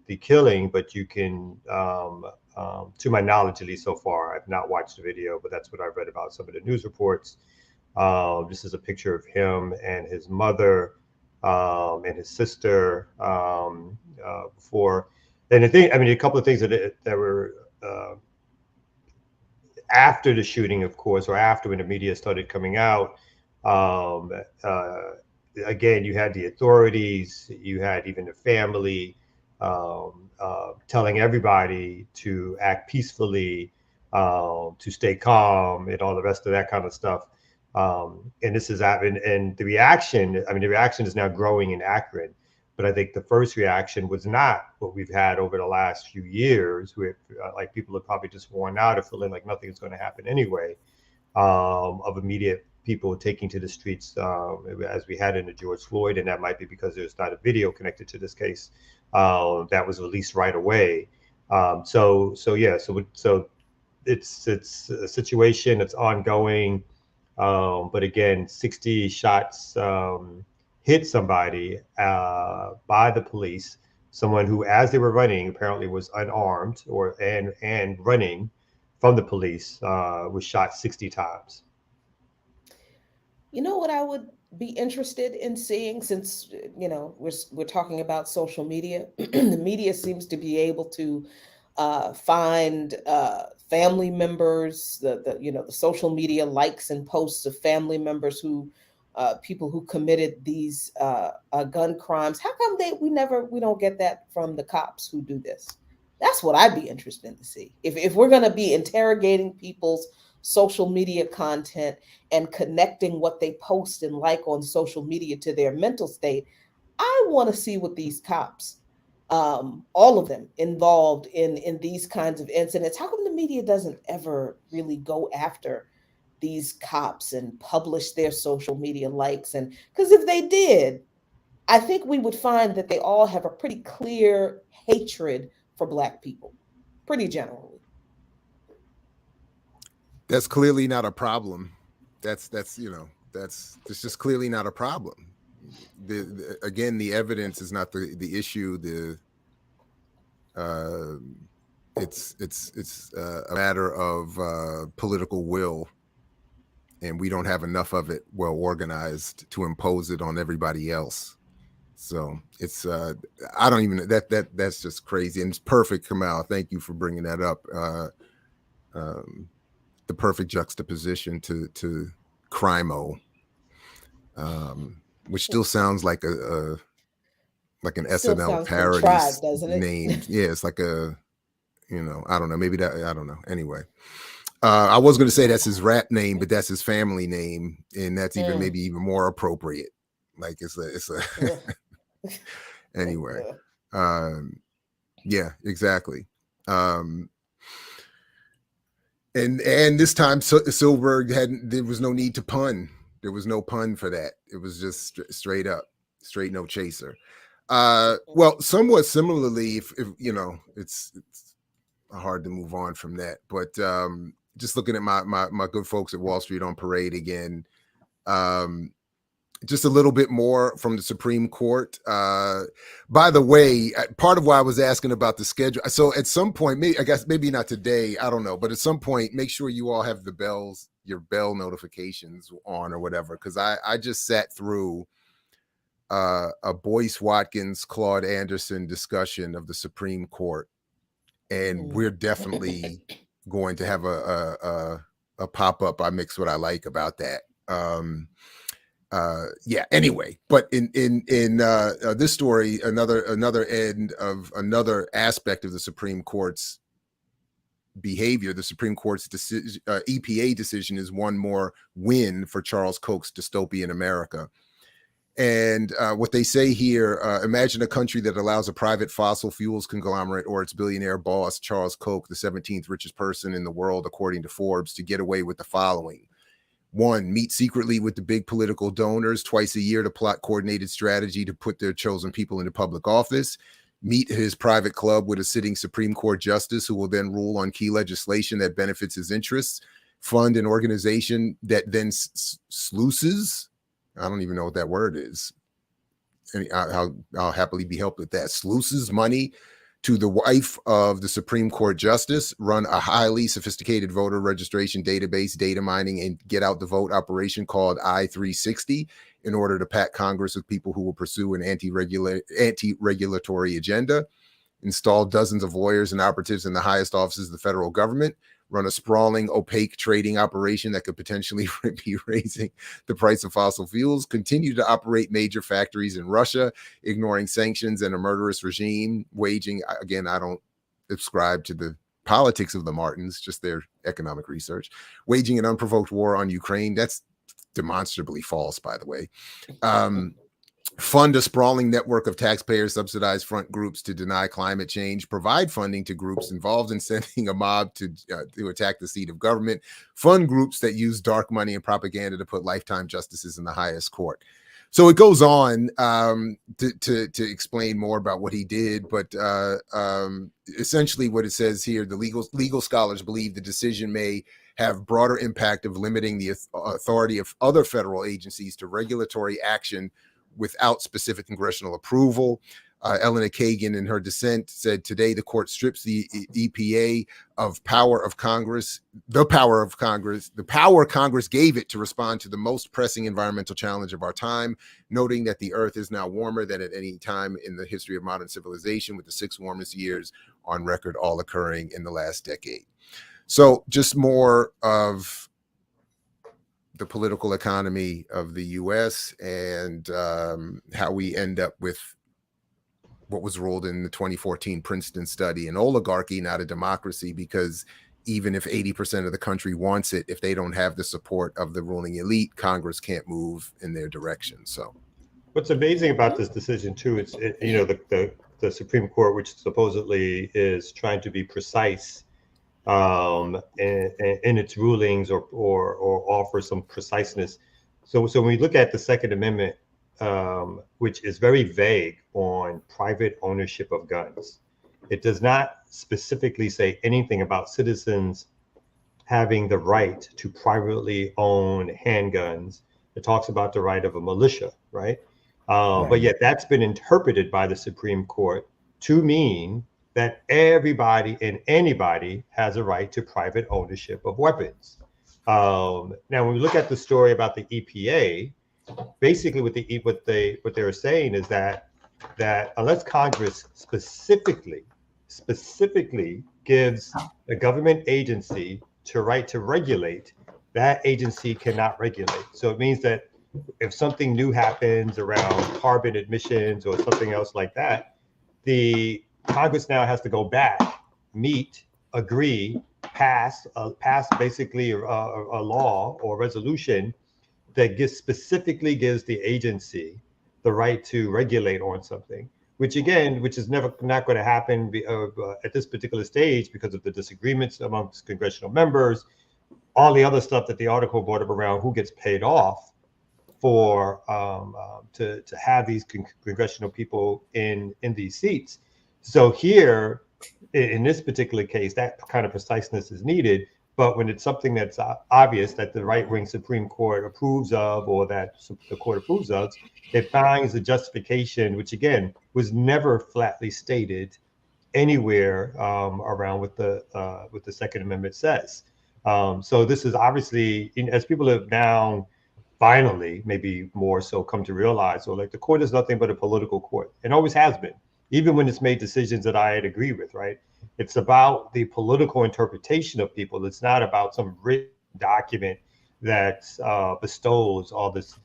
the killing, but you can, to my knowledge, at least so far, I've not watched the video, but that's what I've read about some of the news reports. This is a picture of him and his mother and his sister before. And a couple of things that were after the shooting, of course, or after when the media started coming out. Again, you had the authorities, you had even the family telling everybody to act peacefully, to stay calm, and all the rest of that kind of stuff. And this is and the reaction is now growing in Akron. But I think the first reaction was not what we've had over the last few years, where like people are probably just worn out of feeling like nothing's going to happen anyway, of immediate people taking to the streets as we had in the George Floyd. And that might be because there's not a video connected to this case that was released right away. So it's a situation that's ongoing. But again, 60 shots hit somebody by the police, someone who, as they were running, apparently was unarmed and running from the police, was shot 60 times. You know what I would be interested in seeing, since we're talking about social media. The media seems to be able to find family members, the social media likes and posts of family members who people who committed these gun crimes. How come we don't get that from the cops who do this? That's what I'd be interested in to see. If we're going to be interrogating people's social media content and connecting what they post and like on social media to their mental state, I want to see what these cops, all of them involved in these kinds of incidents, how come the media doesn't ever really go after these cops and publish their social media likes? And because if they did, I think we would find that they all have a pretty clear hatred for Black people, pretty generally. That's clearly not a problem. That's just clearly not a problem. Again, the evidence is not the issue. It's a matter of political will, and we don't have enough of it well organized to impose it on everybody else. So it's I don't even that's just crazy, and it's perfect, Kamal. Thank you for bringing that up. The perfect juxtaposition to crimo, which still sounds like an SNL parody name. Yeah, it's like a, I don't know, maybe that, I don't know. Anyway, I was going to say that's his rap name, but that's his family name, and that's maybe even more appropriate. Like it's a anyway. Yeah, exactly. And this time Silberg there was no need to pun. There was no pun for that. It was just straight up, straight no chaser. Well, somewhat similarly, if it's hard to move on from that, but just looking at my good folks at Wall Street on Parade again, just a little bit more from the Supreme Court. By the way, part of why I was asking about the schedule. So at some point, maybe not today, I don't know, but at some point, make sure you all have your bell notifications on or whatever, because I just sat through a Boyce Watkins, Claude Anderson discussion of the Supreme Court, and we're definitely going to have a pop-up I Mix What I Like about that. yeah. Anyway, but in this story, another end of another aspect of the Supreme Court's behavior, the Supreme Court's EPA decision is one more win for Charles Koch's dystopian America. And what they say here, imagine a country that allows a private fossil fuels conglomerate or its billionaire boss, Charles Koch, the 17th richest person in the world, according to Forbes, to get away with the following. 1, meet secretly with the big political donors twice a year to plot coordinated strategy to put their chosen people into public office. Meet his private club with a sitting Supreme Court justice who will then rule on key legislation that benefits his interests. Fund an organization that then sluices. I don't even know what that word is. And I'll happily be helped with that. Sluices money to the wife of the Supreme Court justice, run a highly sophisticated voter registration database, data mining, and get out the vote operation called I-360 in order to pack Congress with people who will pursue an anti-regulatory agenda, install dozens of lawyers and operatives in the highest offices of the federal government, run a sprawling, opaque trading operation that could potentially be raising the price of fossil fuels, continue to operate major factories in Russia, ignoring sanctions and a murderous regime, waging, again, I don't subscribe to the politics of the Martins, just their economic research, waging an unprovoked war on Ukraine. That's demonstrably false, by the way. Fund a sprawling network of taxpayer-subsidized front groups to deny climate change, provide funding to groups involved in sending a mob to attack the seat of government, fund groups that use dark money and propaganda to put lifetime justices in the highest court. So it goes on to explain more about what he did, but essentially what it says here, the legal scholars believe the decision may have broader impact of limiting the authority of other federal agencies to regulatory action without specific congressional approval. Elena Kagan, in her dissent, said today the court strips the EPA of the power Congress gave it to respond to the most pressing environmental challenge of our time, noting that the earth is now warmer than at any time in the history of modern civilization, with the 6 warmest years on record all occurring in the last decade. So just more of the political economy of the U.S. and how we end up with what was ruled in the 2014 Princeton study, an oligarchy, not a democracy, because even if 80% of the country wants it, if they don't have the support of the ruling elite, Congress can't move in their direction. So what's amazing about this decision too, the Supreme Court, which supposedly is trying to be precise in its rulings or offer some preciseness. So when we look at the Second Amendment, which is very vague on private ownership of guns, it does not specifically say anything about citizens having the right to privately own handguns. It talks about the right of a militia, right? But yet that's been interpreted by the Supreme Court to mean that everybody and anybody has a right to private ownership of weapons. Now, when we look at the story about the EPA, basically what they were saying is that unless Congress specifically gives a government agency the right to regulate, that agency cannot regulate. So it means that if something new happens around carbon emissions or something else like that, the Congress now has to go back, meet, agree, pass basically a law or resolution that specifically gives the agency the right to regulate on something, which is never not going to happen at this particular stage because of the disagreements amongst congressional members, all the other stuff that the article brought up around who gets paid off for to have these congressional people in these seats. So here, in this particular case, that kind of preciseness is needed. But when it's something that's obvious that the right-wing Supreme Court approves of, or that the court approves of, it finds a justification, which again was never flatly stated anywhere around what the Second Amendment says. So this is obviously, as people have now finally, maybe more so, come to realize, so like the court is nothing but a political court, and always has been, even when it's made decisions that I'd agree with, right? It's about the political interpretation of people. It's not about some written document that bestows all this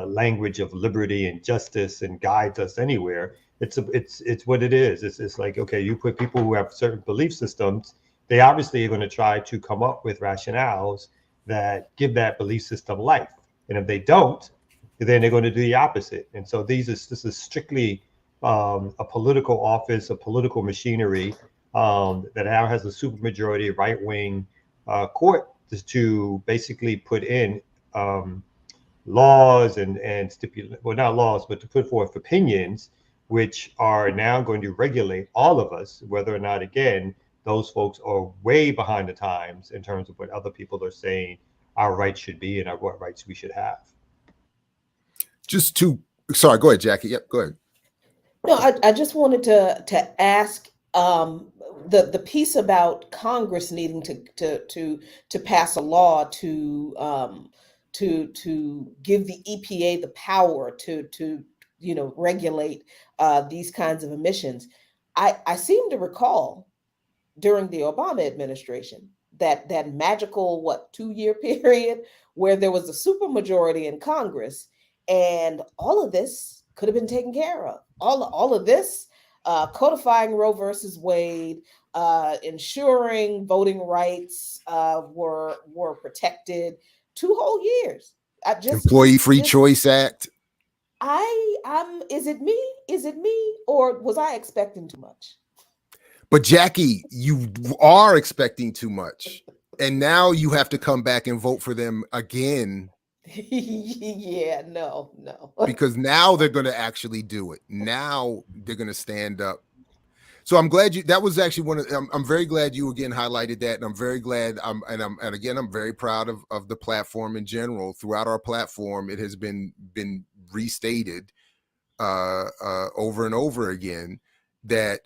language of liberty and justice and guides us anywhere. It's what it is. It's like, okay, you put people who have certain belief systems, they obviously are going to try to come up with rationales that give that belief system life. And if they don't, then they're going to do the opposite. And so this is strictly a political office, a political machinery that now has a supermajority right wing court to basically put in laws and stipulate, well, not laws, but to put forth opinions, which are now going to regulate all of us, whether or not, again, those folks are way behind the times in terms of what other people are saying our rights should be and what rights we should have. Sorry, go ahead, Jackie. Yep, go ahead. No, I just wanted to ask the piece about Congress needing to pass a law to give the EPA the power to regulate these kinds of emissions. I seem to recall during the Obama administration that magical 2-year period where there was a supermajority in Congress, and all of this could have been taken care of. All of this, codifying Roe versus Wade, ensuring voting rights were protected 2 whole years. Employee Free Choice Act. Is it me, or was I expecting too much? But Jackie, you are expecting too much, and now you have to come back and vote for them again. Yeah, no. Because now they're going to actually do it. Now they're going to stand up. So I'm glad that was actually I'm very glad you again highlighted that. And I'm very glad I'm very proud of the platform in general. Throughout our platform, it has been restated over and over again that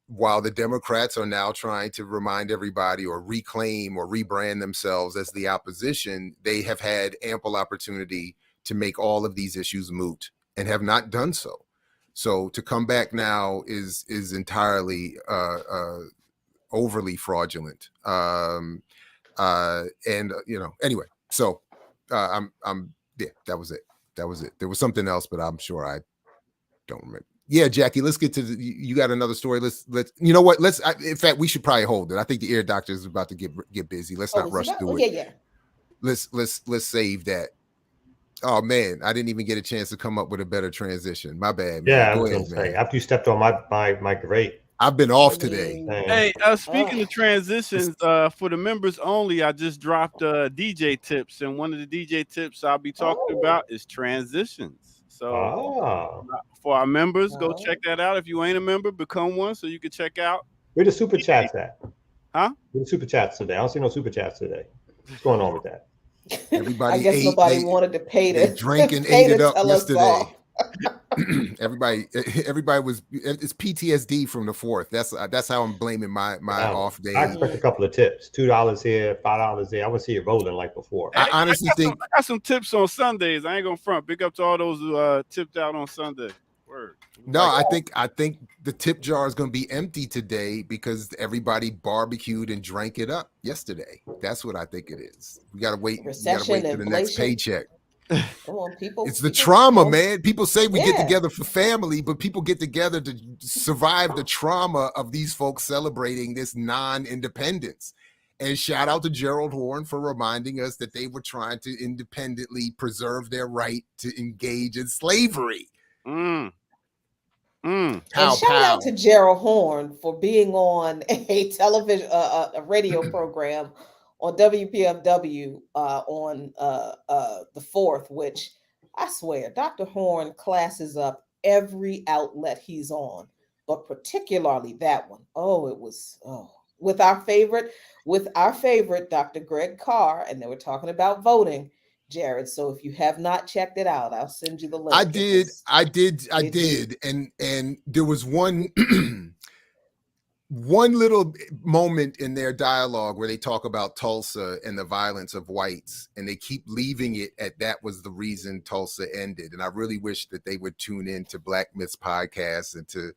while the Democrats are now trying to remind everybody or reclaim or rebrand themselves as the opposition, they have had ample opportunity to make all of these issues moot and have not done so. So to come back now is entirely overly fraudulent. Anyway, so yeah, that was it. There was something else, but I'm sure I don't remember. Yeah, Jackie, let's get to you got another story. Let's you know what? In fact, we should probably hold it. I think the ear doctor is about to get busy. Let's not rush through it. Yeah. Let's save that. Oh man, I didn't even get a chance to come up with a better transition. My bad, man. Yeah, I was gonna say, after you stepped on my grate. I've been off today. Hey, speaking of transitions, for the members only, I just dropped DJ tips, and one of the DJ tips I'll be talking about is transitions. So for our members, go check that out. If you ain't a member, become one so you can check out. Where the super chats at? Huh? Where the super chats today? I don't see no super chats today. What's going on with that? Everybody I guess nobody wanted to pay to drink and ate it up yesterday. everybody was, it's PTSD from the 4th. That's how I'm blaming my off day. I expect a couple of tips, $2 here, $5 there. I want to see it rolling like before. I honestly think I got some tips on Sundays. I ain't gonna front. Big up to all those who tipped out on Sunday. Word. No, I think the tip jar is going to be empty today because everybody barbecued and drank it up yesterday. That's what I think it is. We got to wait. Recession, we got to wait for the next paycheck. Come on, people. It's the trauma, man. People say we get together for family, but people get together to survive the trauma of these folks celebrating this non-independence. And shout out to Gerald Horne for reminding us that they were trying to independently preserve their right to engage in slavery. And shout out to Gerald Horne for being on a television, a radio program on WPFW on the 4th, which I swear, Dr. Horne classes up every outlet he's on, but particularly that one. With our favorite Dr. Greg Carr, and they were talking about voting. Jared, so if you have not checked it out, I'll send you the link. I did. And there was one little moment in their dialogue where they talk about Tulsa and the violence of whites, and they keep leaving it at that was the reason Tulsa ended. And I really wish that they would tune in to Black Myths podcast and to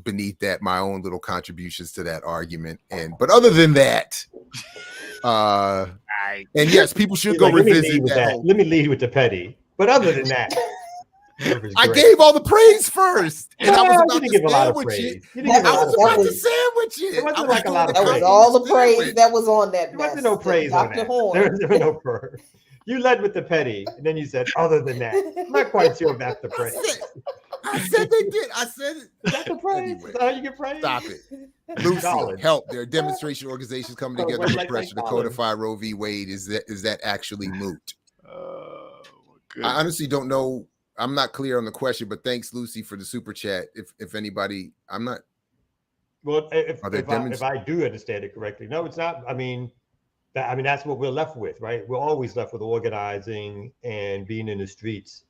beneath that my own little contributions to that argument. But other than that, And yes, people should He's go like, let me lead revisit with that. that. Let me lead with the petty. But other than that, I gave all the praise first, and I was Well, about you to didn't give a lot of sandwich praise. it. You didn't give a I lot was of about to praise. sandwich it. There wasn't I was like a doing lot of a That was praise. all the communist praise sandwich. that was on that There mess. wasn't no praise on Dr. that. Horn. There was no praise. You led with the petty, and then you said, other than that. I'm not quite sure if that's the praise. I said they did. I said it. Is that the praise? Anyway, Is that how you get praise? stop it. Lucy, Solid. help. There are demonstration organizations coming Oh, together wait, to like pressure to Colin. codify Roe v. Wade. Is that actually moot? Good. I honestly don't know. I'm not clear on the question, but thanks, Lucy, for the super chat. If anybody, I'm not. Well, if Are there I do understand it correctly, no, it's not. I mean, that's what we're left with, right? We're always left with organizing and being in the streets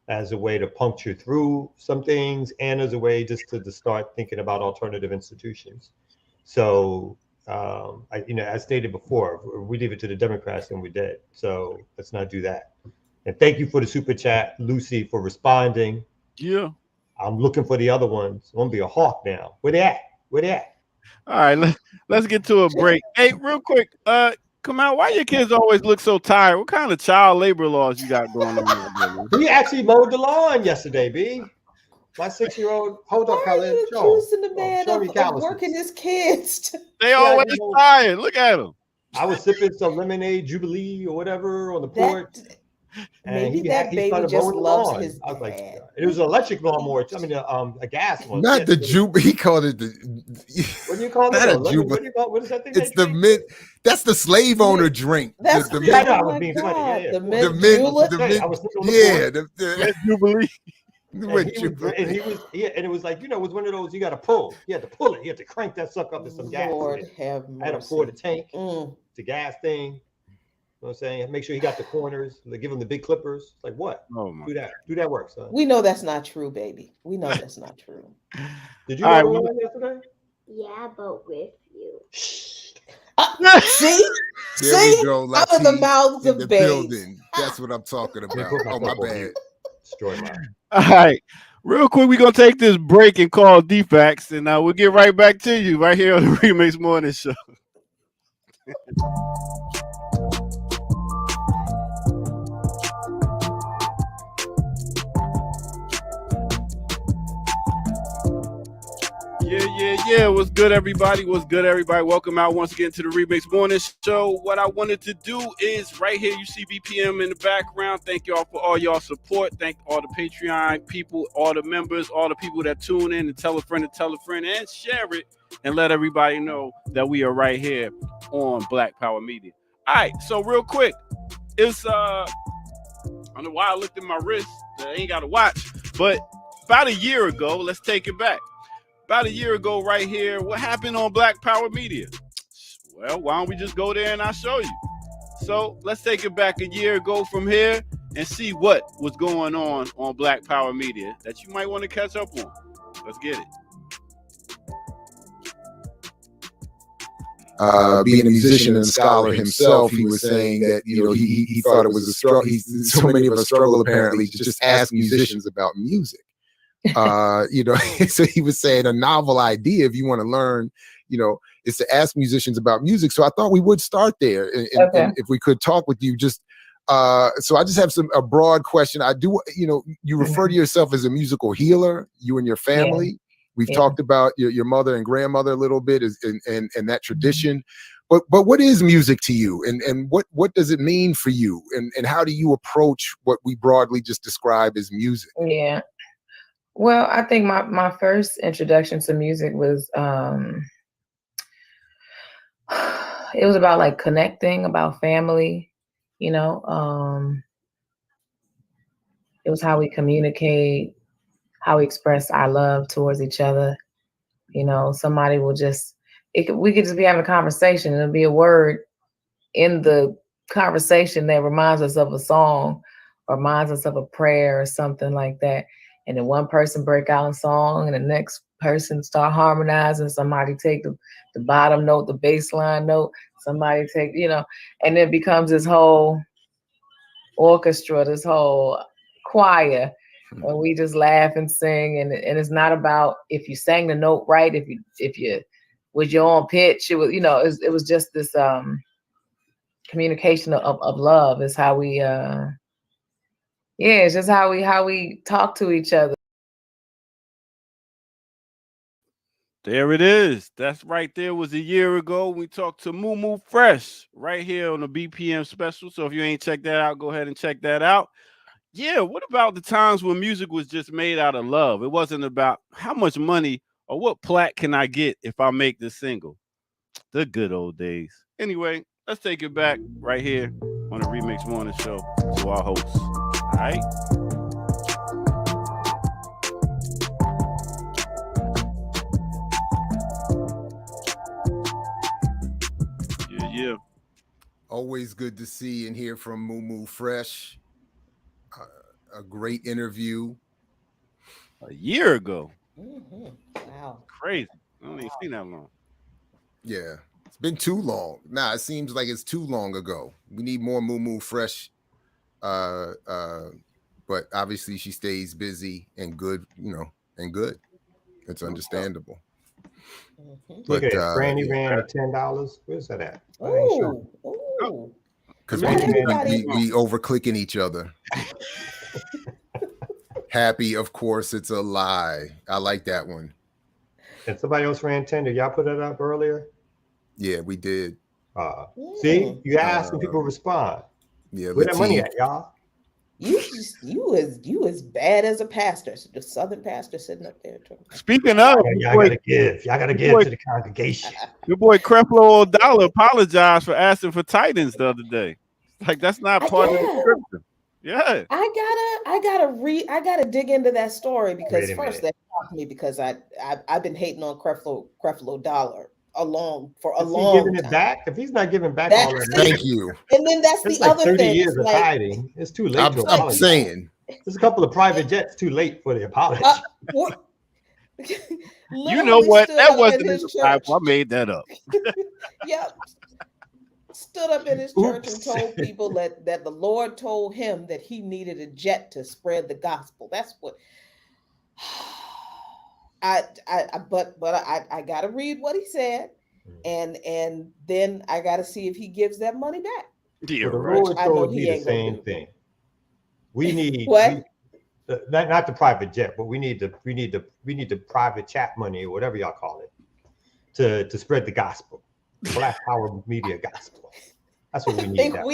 as a way to puncture through some things and as a way just to start thinking about alternative institutions. So, as stated before, we leave it to the Democrats and we're dead. So let's not do that. And thank you for the super chat, Lucy, for responding. Yeah. I'm looking for the other ones. I'm gonna be a hawk now. Where they at? Where they at? All right, let's get to a break. Hey, real quick, come out. Why your kids always look so tired? What kind of child labor laws you got going on? We actually mowed the lawn yesterday, B. My 6-year-old. Hold up, Why are Colin. you accusing the man of working his kids? They always tired. Look at them. I was sipping some lemonade Jubilee or whatever on the porch. Maybe that baby just loves his dad. I was like, it was an electric lawnmower. I mean, a gas one. Not the Jubilee. He called it the. What do you call it? Not a Jubilee. What is that thing? It's the mint. That's the slave owner drink. That's the mint. I was being funny. Yeah, The mint. I was on the Jubilee. And it was like, it was one of those you got to pull. You had to pull it. You had to crank that sucker up to some gas. Lord have mercy. I had to pour the tank, the gas thing. You know what I'm saying? Make sure he got the corners. They give him the big clippers. Like what? Oh my. Do that work, son. We know that's not true, baby. We know that's not true. Did you know the one yesterday? Yeah, but with you. See? There we go. Out of the mouths of babes. Building. That's what I'm talking about. Oh, my bad. Destroy mine. All right. Real quick, we're going to take this break and call DFAX, and we'll get right back to you right here on the Remix Morning Show. Yeah. What's good, everybody? Welcome out once again to the Remix Morning Show. What I wanted to do is right here, you see BPM in the background. Thank y'all for all y'all support. Thank all the Patreon people, all the members, all the people that tune in and tell a friend and share it and let everybody know that we are right here on Black Power Media. All right, so real quick, it's I don't know why I looked at my wrist. I ain't got to watch, but about a year ago, let's take it back. About a year ago right here, what happened on Black Power Media? Well, why don't we just go there and I'll show you. So let's take it back a year ago from here and see what was going on Black Power Media that you might want to catch up on. Let's get it. Being a musician and scholar himself, he was saying that, he thought it was a struggle. So many of us struggle apparently to just ask musicians about music. So he was saying a novel idea, if you want to learn, is to ask musicians about music. So I thought we would start there. And if we could talk with you, so I just have a broad question. I do, you refer to yourself as a musical healer, you and your family. Yeah. We've talked about your mother and grandmother a little bit and that tradition. But what is music to you, and what does it mean for you, and how do you approach what we broadly just describe as music? Yeah. Well, I think my first introduction to music was it was about like connecting, about family, it was how we communicate, how we express our love towards each other. Somebody will we could just be having a conversation and it'll be a word in the conversation that reminds us of a song or reminds us of a prayer or something like that. And then one person break out in song and the next person start harmonizing. Somebody take the bottom note, the bass line note, somebody take, and it becomes this whole orchestra, this whole choir. And we just laugh and sing. And it's not about if you sang the note right, if you was your own pitch. It was, it was just this communication of love is how we it's just how we talk to each other. There it is. That's right there was a year ago. We talked to Moo Fresh right here on the BPM special. So if you ain't checked that out, go ahead and check that out. Yeah, what about the times when music was just made out of love? It wasn't about how much money or what plaque can I get if I make this single. The good old days. Anyway, let's take it back right here on the Remix Morning Show to our hosts. All right. Yeah. Always good to see and hear from Moo Fresh. A great interview. A year ago. Mm-hmm. Wow. Crazy. I don't even seen that long. Yeah. It's been too long. Nah, it seems like it's too long ago. We need more Moo Fresh. But obviously she stays busy and good, and good. It's understandable. Mm-hmm. Look at that. Brandy ran to $10. Where's that at? Oh. Because we over-clicking each other. Happy, of course, it's a lie. I like that one. And somebody else ran 10. Did y'all put it up earlier? Yeah, we did. See, you ask and people respond. Yeah, where that money at, y'all? You as bad as a pastor, the Southern pastor sitting up there. Speaking of, y'all gotta give. Y'all gotta give to the congregation. Your boy Creflo Dollar apologized for asking for titans the other day. Like that's not part of the scripture. Yeah. I gotta dig into that story because first that shocked me because I've been hating on Creflo Dollar for a long giving time. It back? If he's not giving back all that, thank you. And then that's the like other 30 thing. years of hiding. It's too late. I'm saying there's a couple of private jets too late for the apology. You know what? That wasn't in the Bible. I made that up. Yep. Stood up in his church and told people that the Lord told him that he needed a jet to spread the gospel. That's what I gotta read what he said, and then I gotta see if he gives that money back. Yeah, the Lord told me the same thing. We need what? Not the private jet, but we need the private chat money or whatever y'all call it to spread the gospel, Black Power Media gospel. That's what we need. I think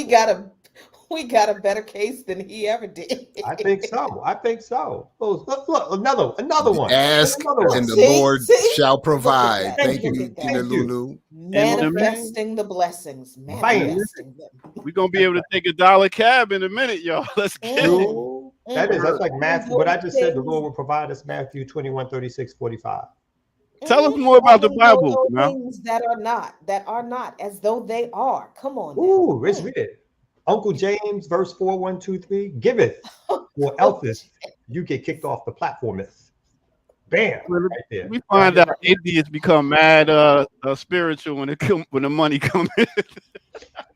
we got a better case than he ever did. I think so. Look, another one. Ask and the Lord shall provide. Thank you, Tina Lulu. Manifesting the blessings. Manifesting them. We're gonna be able to take $1 cab in a minute, y'all. Let's get it. That's like Matthew. What I just said, the Lord will provide us, Matthew 21:36-45. Tell us more about the Bible now. Things that are not as though they are. Come on. Ooh, let's read it. Uncle James, verse 4, 1, 2, 3, giveth, or else you get kicked off the platform. Bam! Right there. We find out atheists become mad spiritual when the money comes in.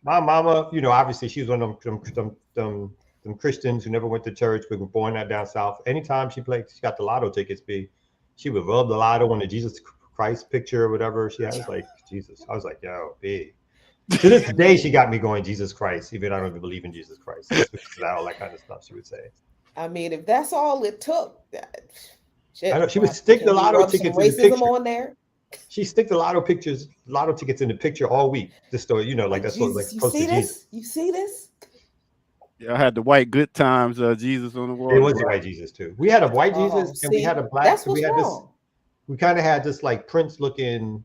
My mama, obviously she's one of them Christians who never went to church. We were born out down south. Anytime she got the lotto tickets, she would rub the lotto on the Jesus Christ picture or whatever she has. Like Jesus, I was like, yo, B. To this day, she got me going Jesus Christ, even I don't even believe in Jesus Christ. All that kind of stuff she would say. I mean, if that's all it took, I know she would stick the lotto tickets in the picture. On there. She stick the lotto tickets in the picture all week. Just so like that's what like close to Jesus. You see this? Yeah, I had the white good times Jesus on the wall. It was the white Jesus too. We had a white Jesus and we had a black. That's what's wrong. We kind of had this like Prince looking,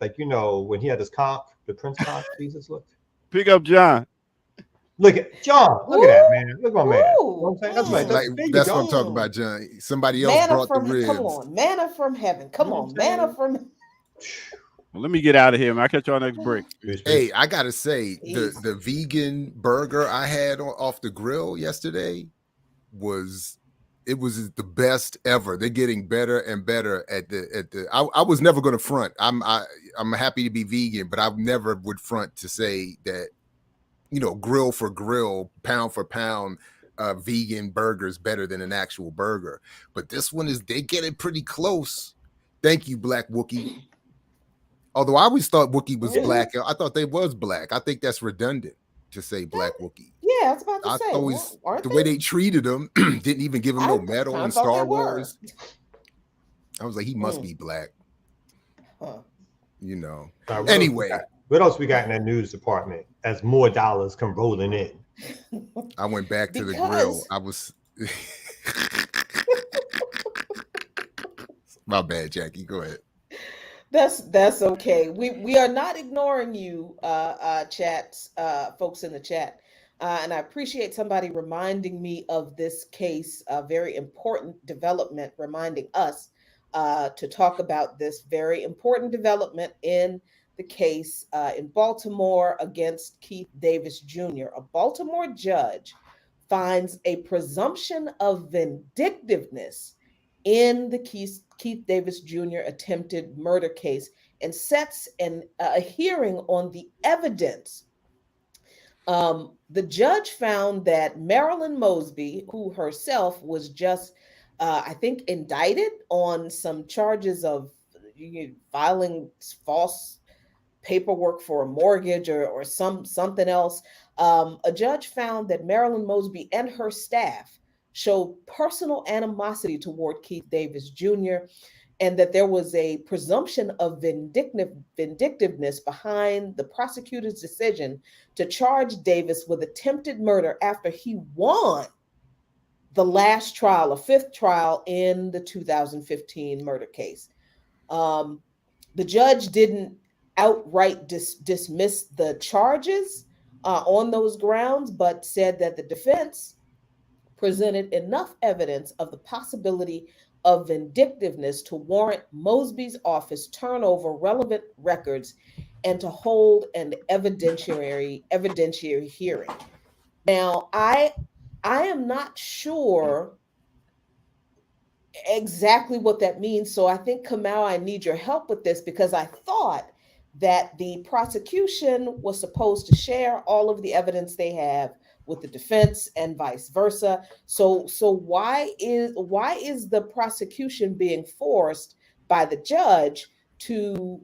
like when he had this conch, the Prince conch Jesus looked. Pick up John. Look at John. Look at that man. Look at my man. You know what I'm saying? That's what I'm talking about, John. Somebody else brought the ribs. Come on, manna from heaven. Come on, manna from. Well, let me get out of here, man. I'll catch y'all next break. Hey, I gotta say, the vegan burger I had off the grill yesterday was the best ever. They're getting better and better at the. I was never going to front. I'm happy to be vegan, but I never would front to say that, grill for grill, pound for pound, vegan burgers better than an actual burger. But this one they get it pretty close. Thank you, Black Wookie. Although I always thought Wookiee was Really? black. I thought they was black. I think that's redundant to say black Wookiee. Yeah, I was about to I say, always aren't the they? way they treated him didn't even give him no I medal kind in of thought they Star were. Wars. I was like, he must be black. Huh. You know. What else Anyway, what else we got in that news department as more dollars come rolling in? I went back to the grill. Because I was my bad, Jackie. Go ahead. that's okay. We are not ignoring you, chats, folks in the chat. And I appreciate somebody reminding me of this case, a very important development, reminding us to talk about this very important development in the case in Baltimore against Keith Davis Jr. A Baltimore judge finds a presumption of vindictiveness in the Keith Davis Jr. attempted murder case and sets a hearing on the evidence. The judge found that Marilyn Mosby, who herself was just, I think, indicted on some charges of filing false paperwork for a mortgage or something else. A judge found that Marilyn Mosby and her staff showed personal animosity toward Keith Davis Jr. and that there was a presumption of vindictiveness behind the prosecutor's decision to charge Davis with attempted murder after he won the last trial, a fifth trial in the 2015 murder case. The judge didn't outright dismiss the charges on those grounds, but said that the defense presented enough evidence of the possibility of vindictiveness to warrant Mosby's office turn over relevant records and to hold an evidentiary hearing. Now, I am not sure exactly what that means. So I think, Kamau, I need your help with this because I thought that the prosecution was supposed to share all of the evidence they have with the defense and vice versa. So why is the prosecution being forced by the judge to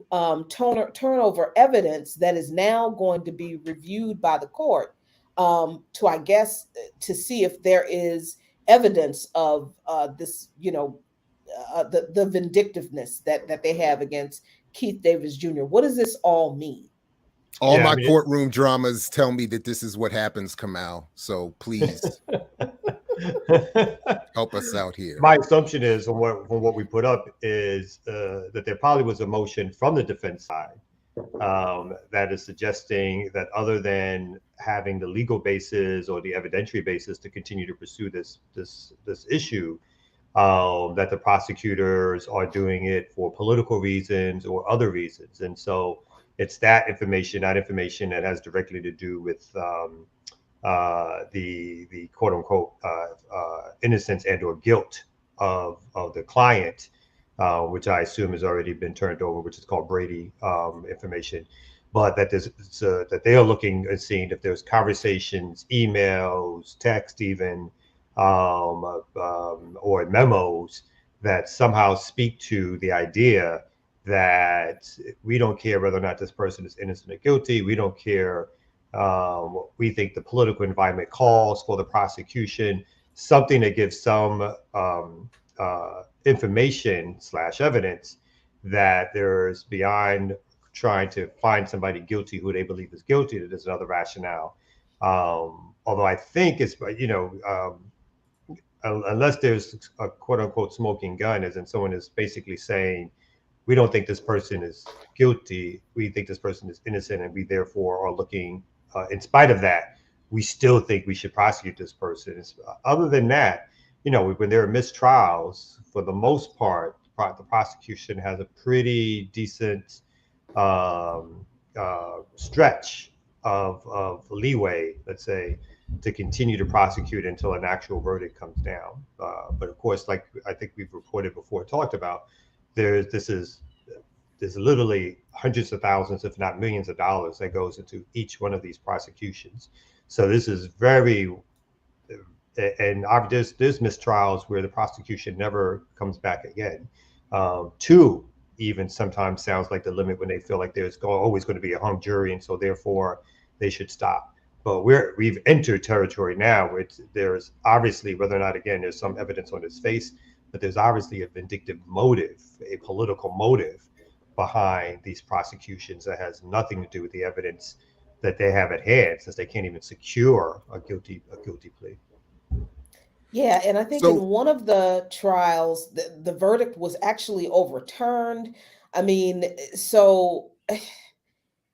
turn over evidence that is now going to be reviewed by the court to, I guess, to see if there is evidence of this, the vindictiveness that they have against Keith Davis Jr. What does this all mean? All my courtroom dramas tell me that this is what happens, Kamau. So please help us out here. My assumption is from what we put up is that there probably was a motion from the defense side that is suggesting that other than having the legal basis or the evidentiary basis to continue to pursue this issue, that the prosecutors are doing it for political reasons or other reasons. And so it's that information that has directly to do with the quote unquote innocence and or guilt of the client, which I assume has already been turned over, which is called Brady information. But that that they are looking and seeing if there's conversations, emails, text, even or memos that somehow speak to the idea that we don't care whether or not this person is innocent or guilty. We don't care. We think the political environment calls for the prosecution, something that gives some information / evidence that there's beyond trying to find somebody guilty who they believe is guilty, that there's another rationale. Although I think it's, unless there's a quote unquote smoking gun, as in someone is basically saying, we don't think this person is guilty, we think this person is innocent, and we therefore are looking, in spite of that, we still think we should prosecute this person. Other than that, when there are mistrials, for the most part, the prosecution has a pretty decent stretch of leeway, let's say, to continue to prosecute until an actual verdict comes down. But of course, like I think we've reported before, talked about, there's literally hundreds of thousands, if not millions of dollars that goes into each one of these prosecutions. So this is very, and there's mistrials where the prosecution never comes back again. Two, even sometimes sounds like the limit when they feel like there's always going to be a hung jury, and so therefore they should stop. But we've entered territory now where there's obviously, whether or not, again, there's some evidence on his face, but there's obviously a vindictive motive, a political motive behind these prosecutions that has nothing to do with the evidence that they have at hand, since they can't even secure a guilty plea. Yeah, and I think in So one of the trials, the verdict was actually overturned. I mean, so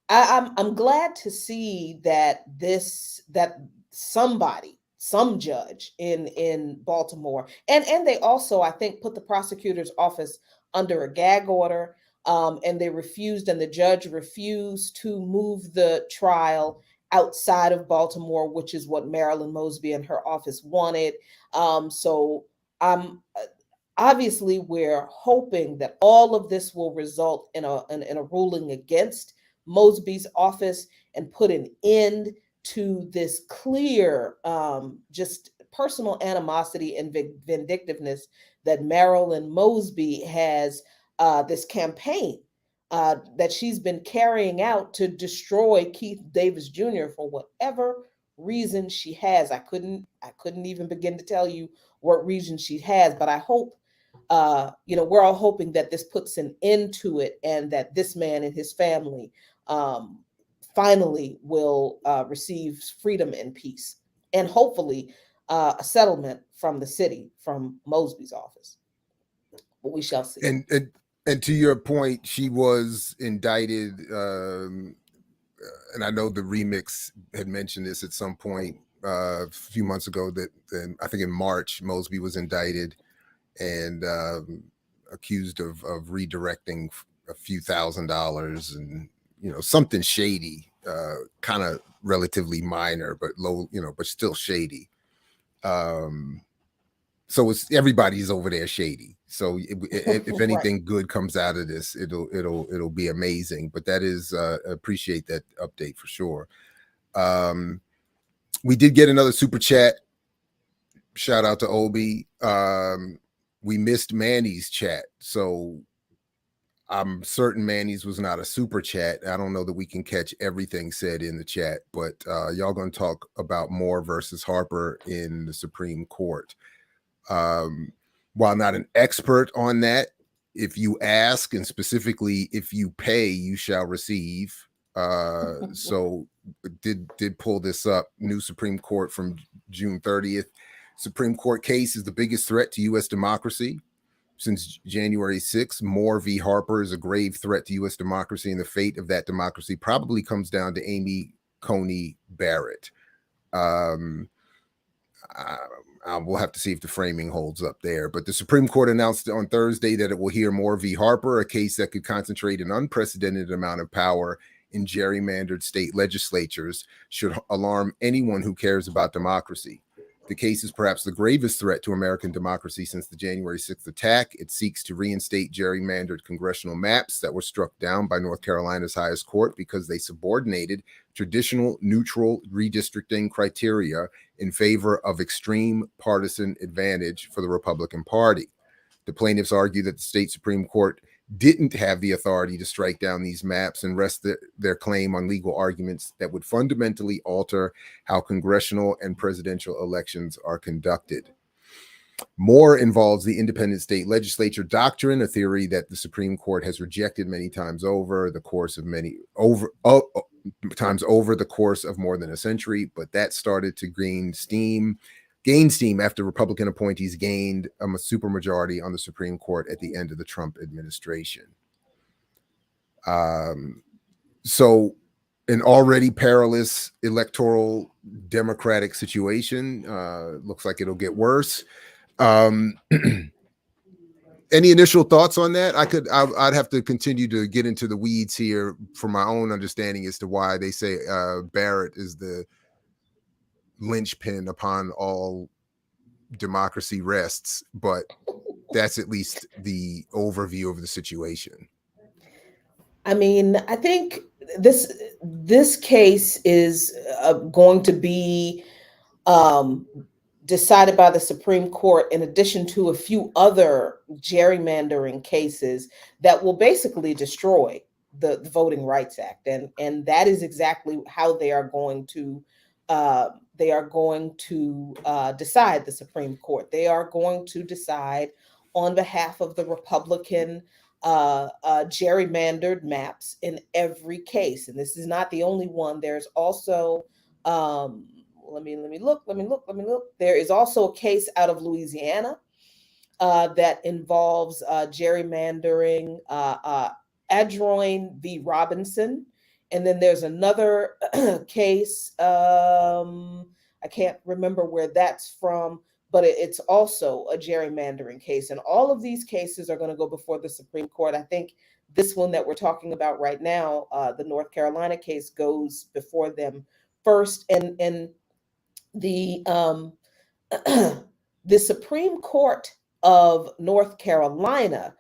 I'm glad to see that somebody, some judge in Baltimore, and they also, I think, put the prosecutor's office under a gag order, and they refused, and the judge refused to move the trial outside of Baltimore, which is what Marilyn Mosby and her office wanted. So I'm obviously we're hoping that all of this will result in a ruling against Mosby's office and put an end to this clear just personal animosity and vindictiveness that Marilyn Mosby has, this campaign that she's been carrying out to destroy Keith Davis Jr. for whatever reason she has. I couldn't even begin to tell you what reason she has, but I hope we're all hoping that this puts an end to it, and that this man and his family finally will receive freedom and peace, and hopefully a settlement from the city, from Mosby's office. But we shall see. And to your point, she was indicted, and I know the remix had mentioned this at some point a few months ago, that I think in March, Mosby was indicted and accused of redirecting a few $1,000s and, something shady, kind of relatively minor, but low, but still shady. So everybody's over there shady. So if anything Right. good comes out of this, it'll be amazing. But that is appreciate that update for sure. We did get another super chat. Shout out to Obi. We missed Manny's chat, so I'm certain Manny's was not a super chat. I don't know that we can catch everything said in the chat, but y'all going to talk about Moore versus Harper in the Supreme Court. While not an expert on that, if you ask, and specifically if you pay, you shall receive. So did pull this up. New Supreme Court from June 30th. Supreme Court case is the biggest threat to U.S. democracy since January 6th. Moore v. Harper is a grave threat to U.S. democracy, and the fate of that democracy probably comes down to Amy Coney Barrett. We'll have to see if the framing holds up there. But the Supreme Court announced on Thursday that it will hear Moore v. Harper, a case that could concentrate an unprecedented amount of power in gerrymandered state legislatures, should alarm anyone who cares about democracy. The case is perhaps the gravest threat to American democracy since the January 6th attack. It seeks to reinstate gerrymandered congressional maps that were struck down by North Carolina's highest court because they subordinated traditional neutral redistricting criteria in favor of extreme partisan advantage for the Republican Party. The plaintiffs argue that the state Supreme Court didn't have the authority to strike down these maps and rest their claim on legal arguments that would fundamentally alter how congressional and presidential elections are conducted. Moore involves the independent state legislature doctrine, a theory that the Supreme Court has rejected many times over the course of the course of more than a century, but that started to gain steam after Republican appointees gained a supermajority on the Supreme Court at the end of the Trump administration. So an already perilous electoral democratic situation looks like it'll get worse. Any initial thoughts on that? I'd have to continue to get into the weeds here for my own understanding as to why they say Barrett is the linchpin upon all democracy rests, but that's at least the overview of the situation. I mean, I think this case is going to be decided by the Supreme Court, in addition to a few other gerrymandering cases that will basically destroy the Voting Rights Act, and that is exactly how they are going to decide. The Supreme Court, they are going to decide on behalf of the Republican gerrymandered maps in every case, and this is not the only one. There's also let me look. There is also a case out of Louisiana that involves gerrymandering, Adroin v. Robinson, and then there's another case. I can't remember where that's from, but it's also a gerrymandering case. And all of these cases are going to go before the Supreme Court. I think this one that we're talking about right now, the North Carolina case, goes before them first, and the the Supreme Court of North Carolina,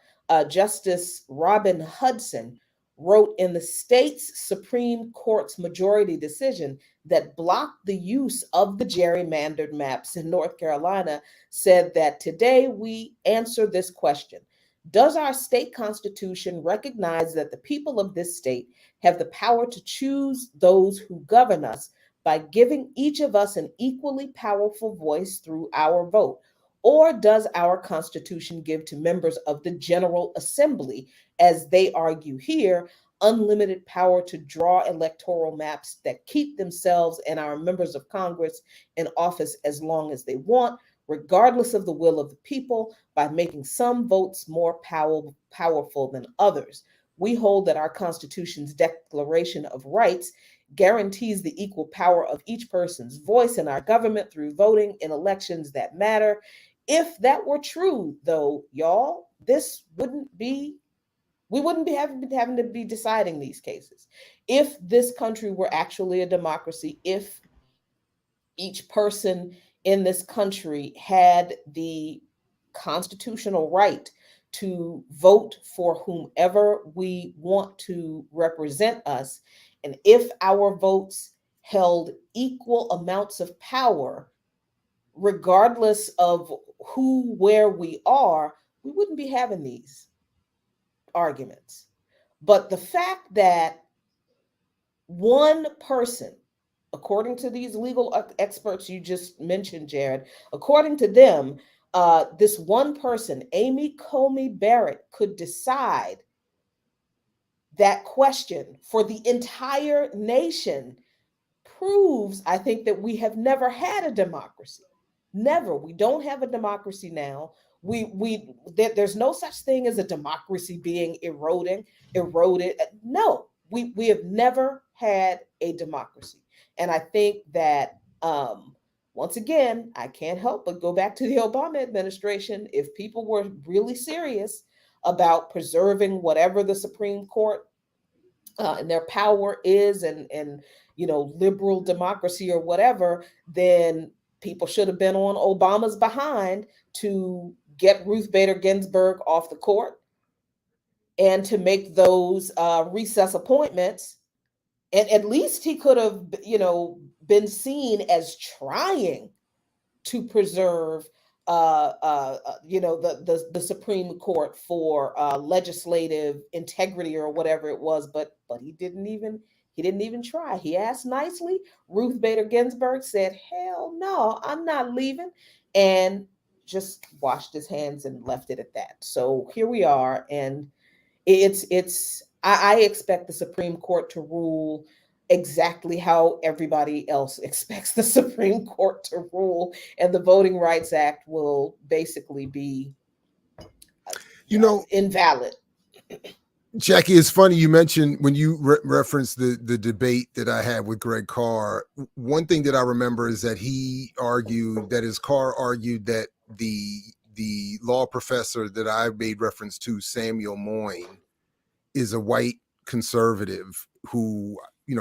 Justice Robin Hudson, wrote in the state's Supreme Court's majority decision that blocked the use of the gerrymandered maps in North Carolina, said that today we answer this question: does our state constitution recognize that the people of this state have the power to choose those who govern us by giving each of us an equally powerful voice through our vote? Or does our Constitution give to members of the General Assembly, as they argue here, unlimited power to draw electoral maps that keep themselves and our members of Congress in office as long as they want, regardless of the will of the people, by making some votes more powerful than others? We hold that our Constitution's Declaration of Rights guarantees the equal power of each person's voice in our government through voting in elections that matter. If that were true, though, y'all, we wouldn't be having to be deciding these cases. If this country were actually a democracy, if each person in this country had the constitutional right to vote for whomever we want to represent us, and if our votes held equal amounts of power, regardless of where we are, we wouldn't be having these arguments. But the fact that one person, according to these legal experts you just mentioned, Jared, according to them, this one person, Amy Coney Barrett, could decide that question for the entire nation proves, I think, that we have never had a democracy. Never. We don't have a democracy now. There's no such thing as a democracy being eroded. No, we have never had a democracy. And I think that once again, I can't help but go back to the Obama administration. If people were really serious about preserving whatever the Supreme Court and their power is, and liberal democracy or whatever, then people should have been on Obama's behind to get Ruth Bader Ginsburg off the court and to make those recess appointments. And at least he could have, been seen as trying to preserve, the Supreme Court for legislative integrity or whatever it was. But he didn't even try. He asked nicely. Ruth Bader Ginsburg said, "Hell no, I'm not leaving," and just washed his hands and left it at that. So here we are, and I expect the Supreme Court to rule exactly how everybody else expects the Supreme Court to rule, and the Voting Rights Act will basically be invalid. Jackie, it's funny you mentioned when you referenced the debate that I had with Greg Carr. One thing that I remember is that his Carr argued that the law professor that I made reference to, Samuel Moyne, is a white conservative who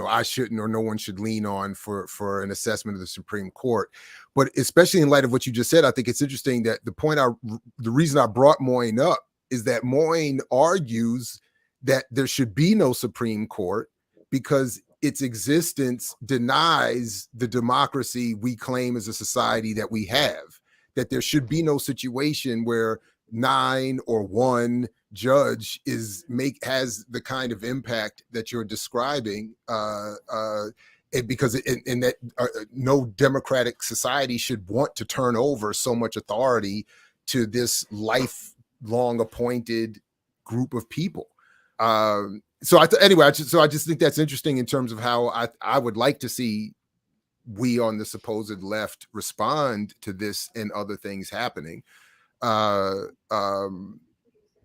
I shouldn't, or no one should lean on for an assessment of the Supreme Court. But especially in light of what you just said, I think it's interesting that the reason I brought Moyne up is that Moyne argues that there should be no Supreme Court because its existence denies the democracy we claim as a society that we have, that there should be no situation where 9 or 1 judge has the kind of impact that you're describing, because in that no democratic society should want to turn over so much authority to this lifelong appointed group of people. So I just think that's interesting in terms of how I would like to see we on the supposed left respond to this and other things happening.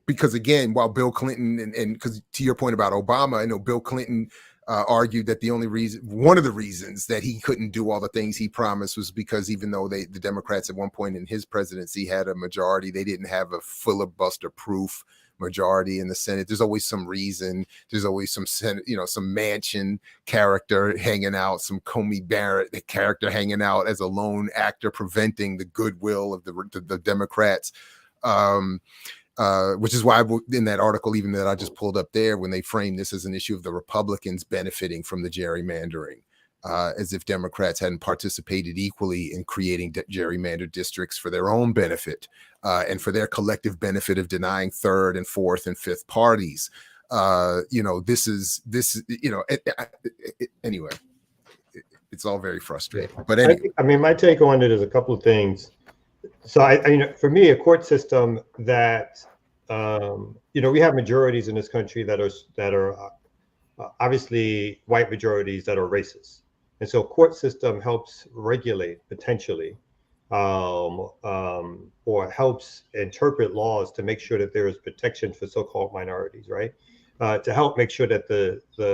Because again, while Bill Clinton and because to your point about Obama, I know Bill Clinton argued that one of the reasons that he couldn't do all the things he promised was because even though the Democrats at one point in his presidency had a majority, they didn't have a filibuster-proof majority in the Senate. There's always some reason. There's always some Senate, some Manchin character hanging out, some Comey Barrett character hanging out as a lone actor, preventing the goodwill of the Democrats. Which is why in that article, even that I just pulled up there, when they framed this as an issue of the Republicans benefiting from the gerrymandering, as if Democrats hadn't participated equally in creating gerrymandered districts for their own benefit and for their collective benefit of denying third and fourth and fifth parties. Anyway, it's all very frustrating. But anyway, I mean, my take on it is a couple of things. So for me, a court system that, we have majorities in this country that are obviously white majorities that are racist. And so court system helps regulate potentially, or helps interpret laws to make sure that there is protection for so-called minorities, right? To help make sure that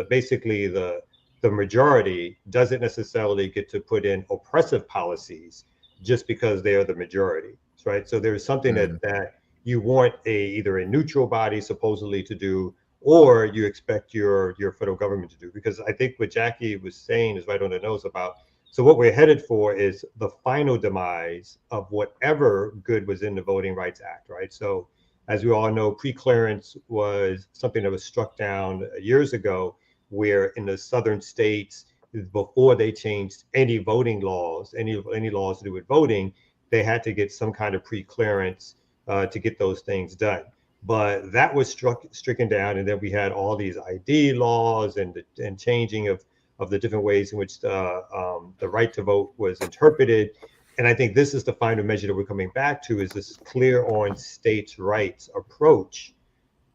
basically the majority doesn't necessarily get to put in oppressive policies just because they are the majority, right? So there's something that you want either a neutral body supposedly to do, or you expect your federal government to do. Because I think what Jackie was saying is right on the nose about, so what we're headed for is the final demise of whatever good was in the Voting Rights Act, right? So as we all know, pre-clearance was something that was struck down years ago, where in the southern states, before they changed any voting laws, any laws to do with voting, they had to get some kind of pre-clearance to get those things done. But that was stricken down, and then we had all these ID laws and changing of the different ways in which the right to vote was interpreted. And I think this is the final measure that we're coming back to, is this clear on states' rights approach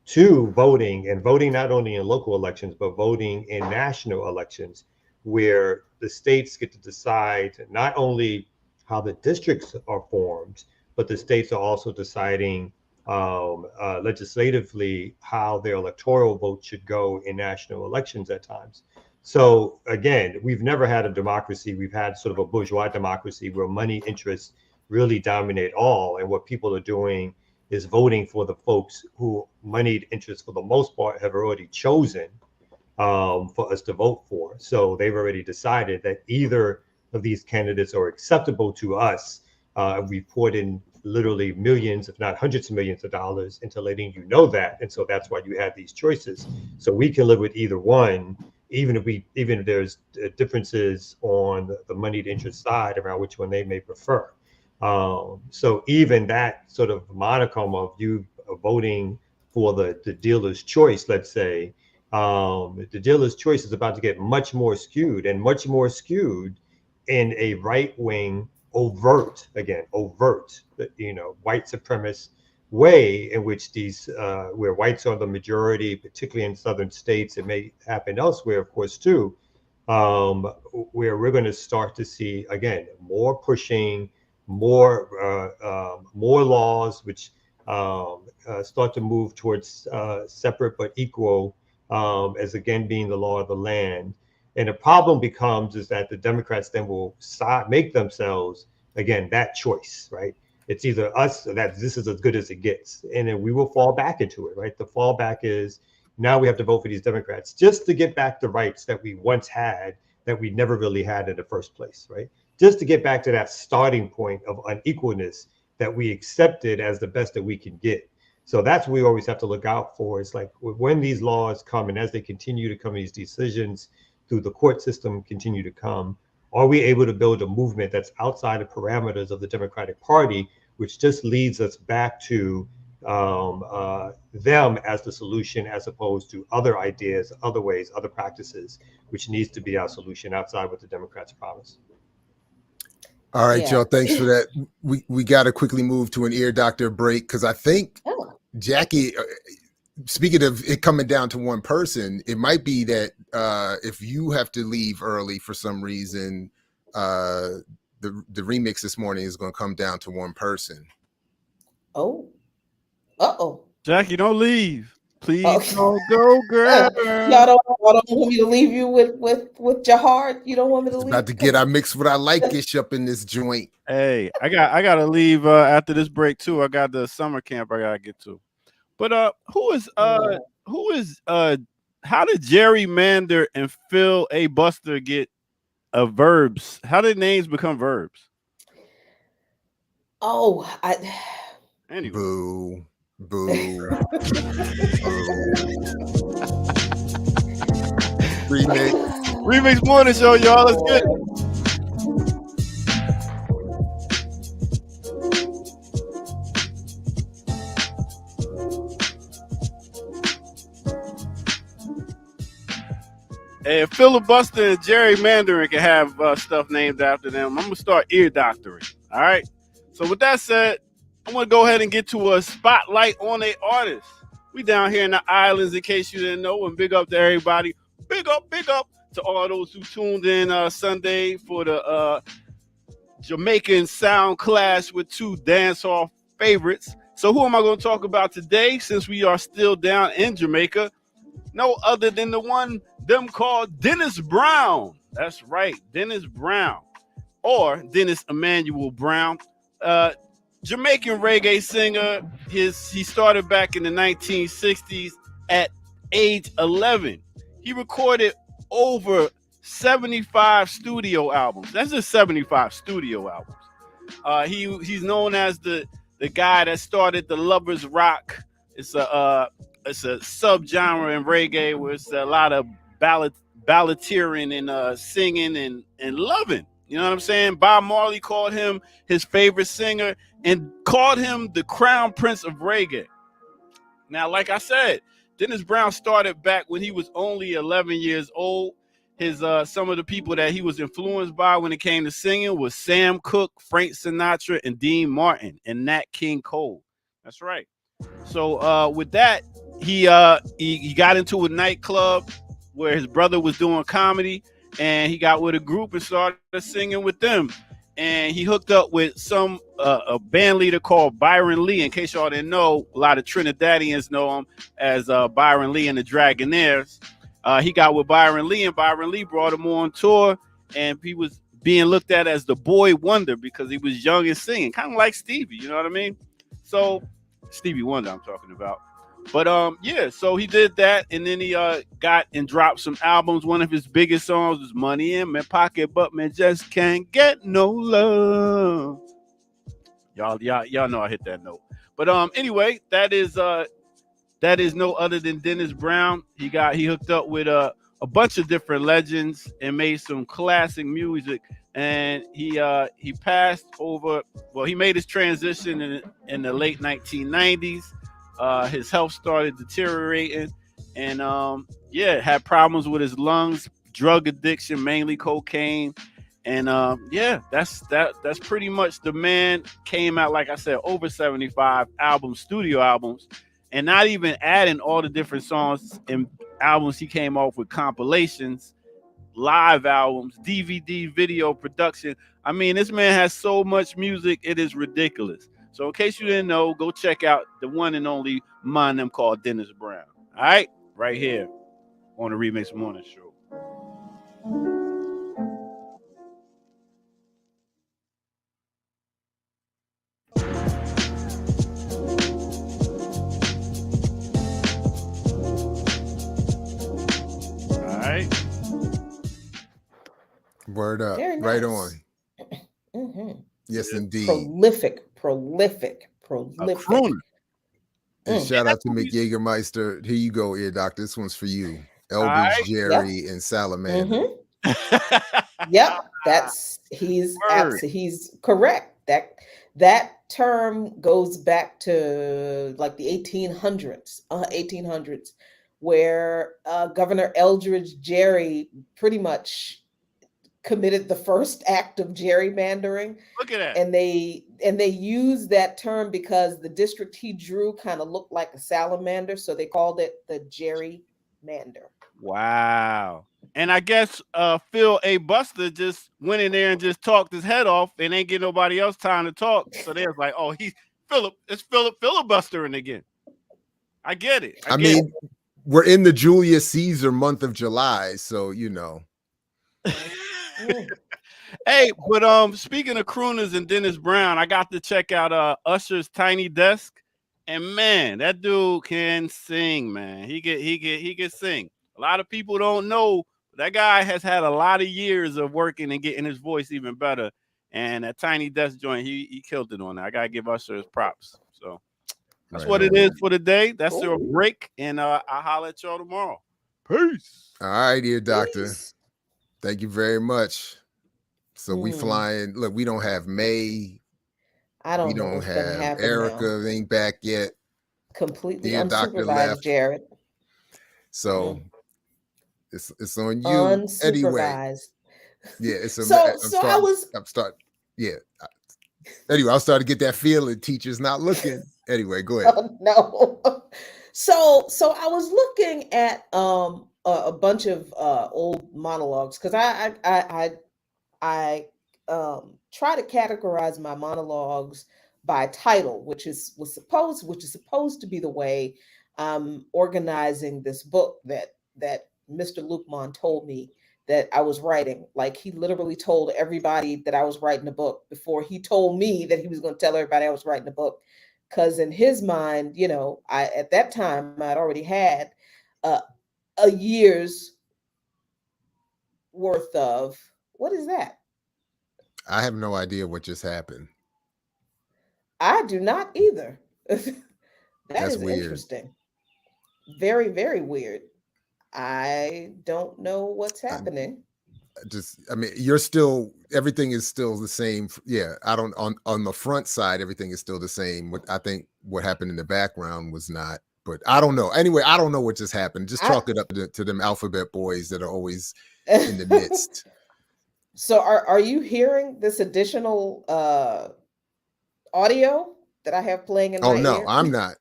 to voting, and voting not only in local elections, but voting in national elections, where the states get to decide not only how the districts are formed, but the states are also deciding legislatively how their electoral vote should go in national elections at times. So again, we've never had a democracy. We've had sort of a bourgeois democracy where money interests really dominate all. And what people are doing is voting for the folks who moneyed interests, for the most part, have already chosen for us to vote for. So they've already decided that either of these candidates are acceptable to us. We poured in literally millions, if not hundreds of millions of dollars into letting you know that. And so that's why you have these choices. So we can live with either one, even if there's differences on the moneyed interest side around which one they may prefer. So even that sort of monicum of you voting for the dealer's choice, let's say, the dealer's choice is about to get much more skewed in a right-wing overt, white supremacist way, in which these where whites are the majority, particularly in southern states. It may happen elsewhere, of course, too, where we're going to start to see again more pushing, more laws which start to move towards separate but equal, as again being the law of the land. And the problem becomes is that the Democrats then will make themselves, again, that choice, right? It's either us or that this is as good as it gets. And then we will fall back into it, right? The fallback is now we have to vote for these Democrats just to get back the rights that we once had that we never really had in the first place, right? Just to get back to that starting point of unequalness that we accepted as the best that we can get. So that's what we always have to look out for. It's like when these laws come and as they continue to come, these decisions through the court system continue to come? Are we able to build a movement that's outside the parameters of the Democratic Party, which just leads us back to them as the solution, as opposed to other ideas, other ways, other practices, which needs to be our solution outside what the Democrats promise? All right, Yeah. y'all. Thanks for that. We got to quickly move to an ear doctor break because I think Jackie, speaking of it coming down to one person, it might be that if you have to leave early for some reason, the remix this morning is going to come down to one person. Oh. Uh-oh. Jackie, don't leave. Please Oh. don't go, girl. Y'all don't want me to leave you with Jahard? You don't want me to It's leave? about to get our mix what I like-ish up in this joint. Hey, I gotta leave after this break too. I got the summer camp I gotta get to. But how did Gerrymander and Phil A. Buster get verbs? How did names become verbs? Oh, Anyway. Boo. Boo. Remix morning show, y'all. Let's get it. Hey, if Filibuster and Gerrymandering can have stuff named after them, I'm gonna start ear doctoring. All right. So with that said, I'm gonna go ahead and get to a spotlight on a artist. We down here in the islands, in case you didn't know, and big up to everybody. Big up to all those who tuned in Sunday for the Jamaican sound clash with two dancehall favorites. So who am I going to talk about today, since we are still down in Jamaica? No other than the one them called Dennis Brown. That's right, Dennis Brown, or Dennis Emmanuel Brown. Jamaican reggae singer. He started back in the 1960s at age 11. He recorded over 75 studio albums. That's just 75 studio albums. He's known as the guy that started the lovers rock. It's a subgenre in reggae where it's a lot of balladeering and singing and loving. You know what I'm saying? Bob Marley called him his favorite singer and called him the crown prince of reggae. Now, like I said, Dennis Brown started back when he was only 11 years old. His some of the people that he was influenced by when it came to singing was Sam Cooke, Frank Sinatra, and Dean Martin, and Nat King Cole. That's right. So with that, he got into a nightclub where his brother was doing comedy, and he got with a group and started singing with them. And he hooked up with a band leader called Byron Lee. In case y'all didn't know, a lot of Trinidadians know him as Byron Lee and the Dragonaires. He got with Byron Lee, and Byron Lee brought him on tour, and he was being looked at as the boy wonder because he was young and singing, kind of like Stevie, you know what I mean? So Stevie Wonder I'm talking about. But yeah, so he did that, and then he got and dropped some albums. One of his biggest songs was Money in My Pocket, but man just can't get no love. Y'all know I hit that note. But anyway, that is no other than Dennis Brown. He hooked up with a bunch of different legends and made some classic music. And he passed over. Well, he made his transition in the late 1990s. His health started deteriorating, and had problems with his lungs, drug addiction, mainly cocaine. And that's pretty much the man. Came out, like I said, over 75 albums, studio albums. And not even adding all the different songs and albums, he came off with compilations, live albums, DVD, video production. I mean, this man has so much music, it is ridiculous. So in case you didn't know, go check out the one and only Mind Them called Dennis Brown. All right? Right here on the Remix Morning Show. Word up. Very Right nice. on. Mm-hmm. Yes, indeed. Prolific. And shout out to Mick Jägermeister. Here you go, ear doctor. This one's for you. Elvis, right. Jerry, and Salamander. Yep, he's correct. That term goes back to like the 1800s, where Governor Eldridge Gerry pretty much committed the first act of gerrymandering. Look at that. And they used that term because the district he drew kind of looked like a salamander, so they called it the gerrymander. Wow. And I guess Phil A. Buster just went in there and just talked his head off and ain't get nobody else time to talk. So they was like, oh, it's Philip filibustering again. I get it. I mean, we're in the Julius Caesar month of July, so you know. Hey, but speaking of crooners and Dennis Brown, I got to check out Usher's Tiny Desk, and man, that dude can sing, man. He can sing. A lot of people don't know that guy has had a lot of years of working and getting his voice even better. And that Tiny Desk joint, he killed it on that. I gotta give Usher his props. So that's what it is for the day. That's your break, and I'll holler at y'all tomorrow. Peace. All right, dear doctor. Thank you very much. So we flying. Look, we don't have May. I don't we know don't what's gonna have happen Erica. now. Ain't back yet. Completely Dear doctor unsupervised, left. Jared. So it's on you Unsupervised. anyway. Yeah, it's a. Anyway, I'll start to get that feeling. Teacher's not looking. Anyway, go ahead. Oh, no. So I was looking at a bunch of old monologues because I try to categorize my monologues by title, which is supposed to be the way I'm organizing this book that Mr. Lukman told me that I was writing. Like, he literally told everybody that I was writing a book before he told me that he was going to tell everybody I was writing a book. Because in his mind, you know, at that time I'd already had a year's worth of, what is that? I have no idea what just happened. I do not either. That's weird. Interesting. Very, very weird. I don't know what's happening. You're still, everything is still the same. Yeah, I don't, on the front side, everything is still the same. I think what happened in the background was not, but I don't know. Anyway, I don't know what just happened. Just chalk it up to them alphabet boys that are always in the midst. So are you hearing this additional audio that I have playing in my ear? Oh, no, I'm not.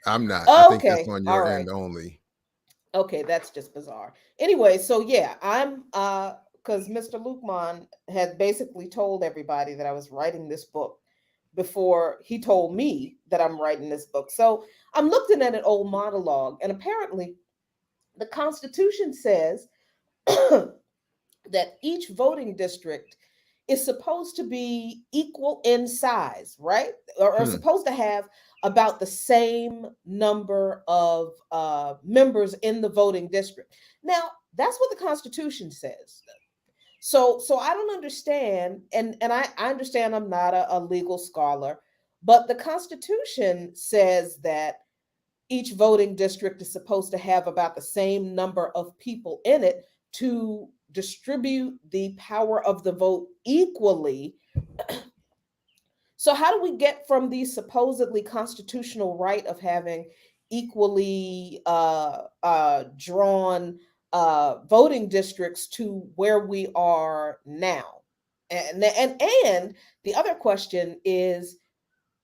Okay. I think that's on your end only. Okay, that's just bizarre. Anyway, so yeah, I'm because Mr. Lukman had basically told everybody that I was writing this book before he told me that I'm writing this book. So I'm looking at an old monologue, and apparently the Constitution says that each voting district is supposed to be equal in size, right? Or supposed to have about the same number of members in the voting district. Now, that's what the Constitution says. So I don't understand, and I understand I'm not a legal scholar, but the Constitution says that each voting district is supposed to have about the same number of people in it to distribute the power of the vote equally. So how do we get from the supposedly constitutional right of having equally drawn voting districts to where we are now? And the other question is,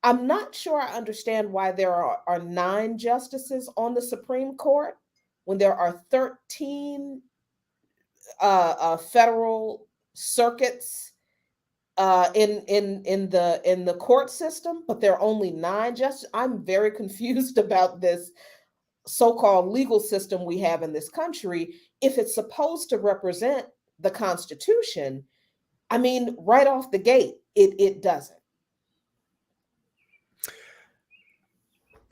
I'm not sure I understand why there are 9 justices on the Supreme Court when there are 13 federal circuits in the court system, but there are only 9 justices. I'm very confused about this so-called legal system we have in this country. If it's supposed to represent the Constitution, I mean, right off the gate, it doesn't.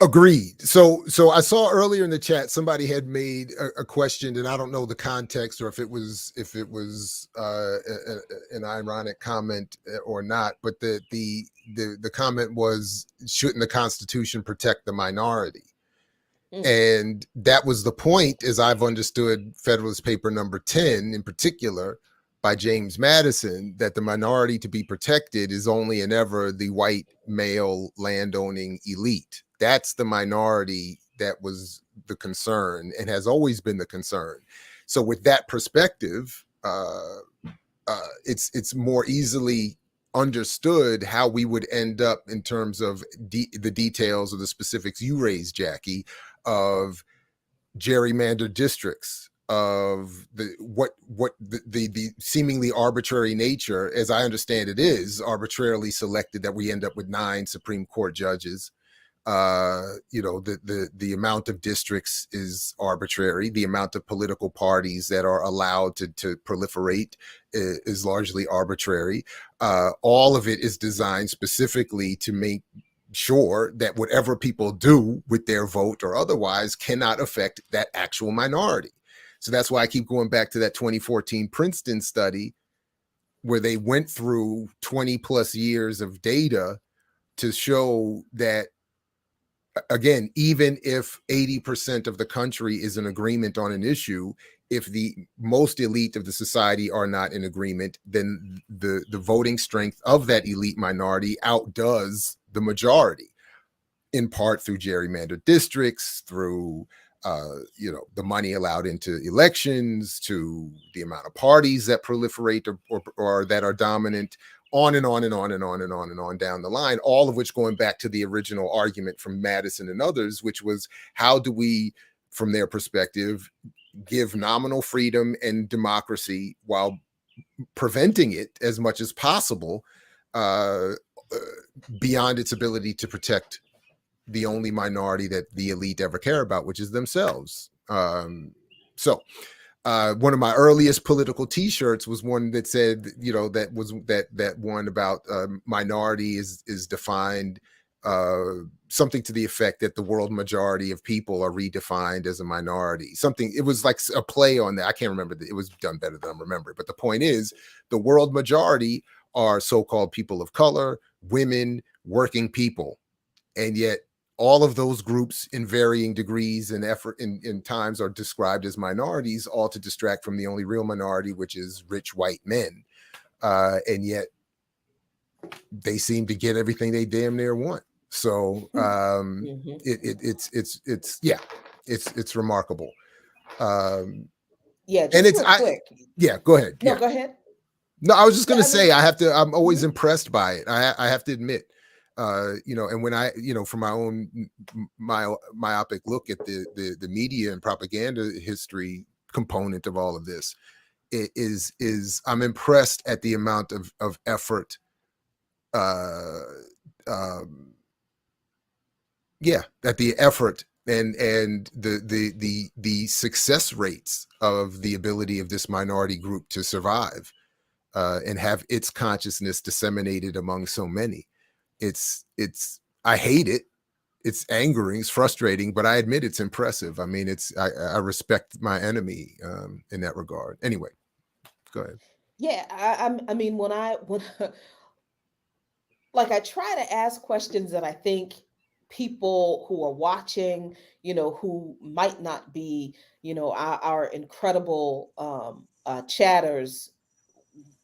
Agreed. So I saw earlier in the chat somebody had made a question, and I don't know the context or if it was an ironic comment or not. But the comment was, shouldn't the Constitution protect the minority? And that was the point, as I've understood Federalist Paper number 10 in particular by James Madison, that the minority to be protected is only and ever the white male landowning elite. That's the minority that was the concern and has always been the concern. So with that perspective, it's more easily understood how we would end up in terms of the details of the specifics you raised, Jackie, of gerrymandered districts, of the seemingly arbitrary nature, as I understand it is arbitrarily selected, that we end up with 9 Supreme Court judges. The amount of districts is arbitrary. The amount of political parties that are allowed to proliferate is largely arbitrary. All of it is designed specifically to make sure that whatever people do with their vote or otherwise cannot affect that actual minority. So that's why I keep going back to that 2014 Princeton study, where they went through 20 plus years of data to show that, again, even if 80% of the country is in agreement on an issue, if the most elite of the society are not in agreement, then the voting strength of that elite minority outdoes the majority, in part through gerrymandered districts, through the money allowed into elections, to the amount of parties that proliferate or that are dominant, on and on and on and on and on and on down the line, all of which going back to the original argument from Madison and others, which was, how do we, from their perspective, give nominal freedom and democracy while preventing it as much as possible beyond its ability to protect the only minority that the elite ever care about, which is themselves. So one of my earliest political T-shirts was one that said, that one about minority is defined something to the effect that the world majority of people are redefined as a minority. Something, it was like a play on that. I can't remember. It was done better than I remember. But the point is, the world majority are so-called people of color, women, working people. And yet all of those groups in varying degrees and effort in times are described as minorities, all to distract from the only real minority, which is rich white men. And yet they seem to get everything they damn near want. So it's remarkable. Yeah, just and it's real quick. Go ahead. No, go ahead. No, I was just gonna say, I'm always impressed by it. I have to admit, and when I, from my own myopic look at the media and propaganda history component of all of this, it is I'm impressed at the amount of effort, at the effort and the success rates of the ability of this minority group to survive and have its consciousness disseminated among so many. I hate it. It's angering, it's frustrating, but I admit it's impressive. I mean, I respect my enemy in that regard. Anyway, go ahead. Yeah, I mean, when like, I try to ask questions that I think people who are watching, who might not be, our incredible chatters,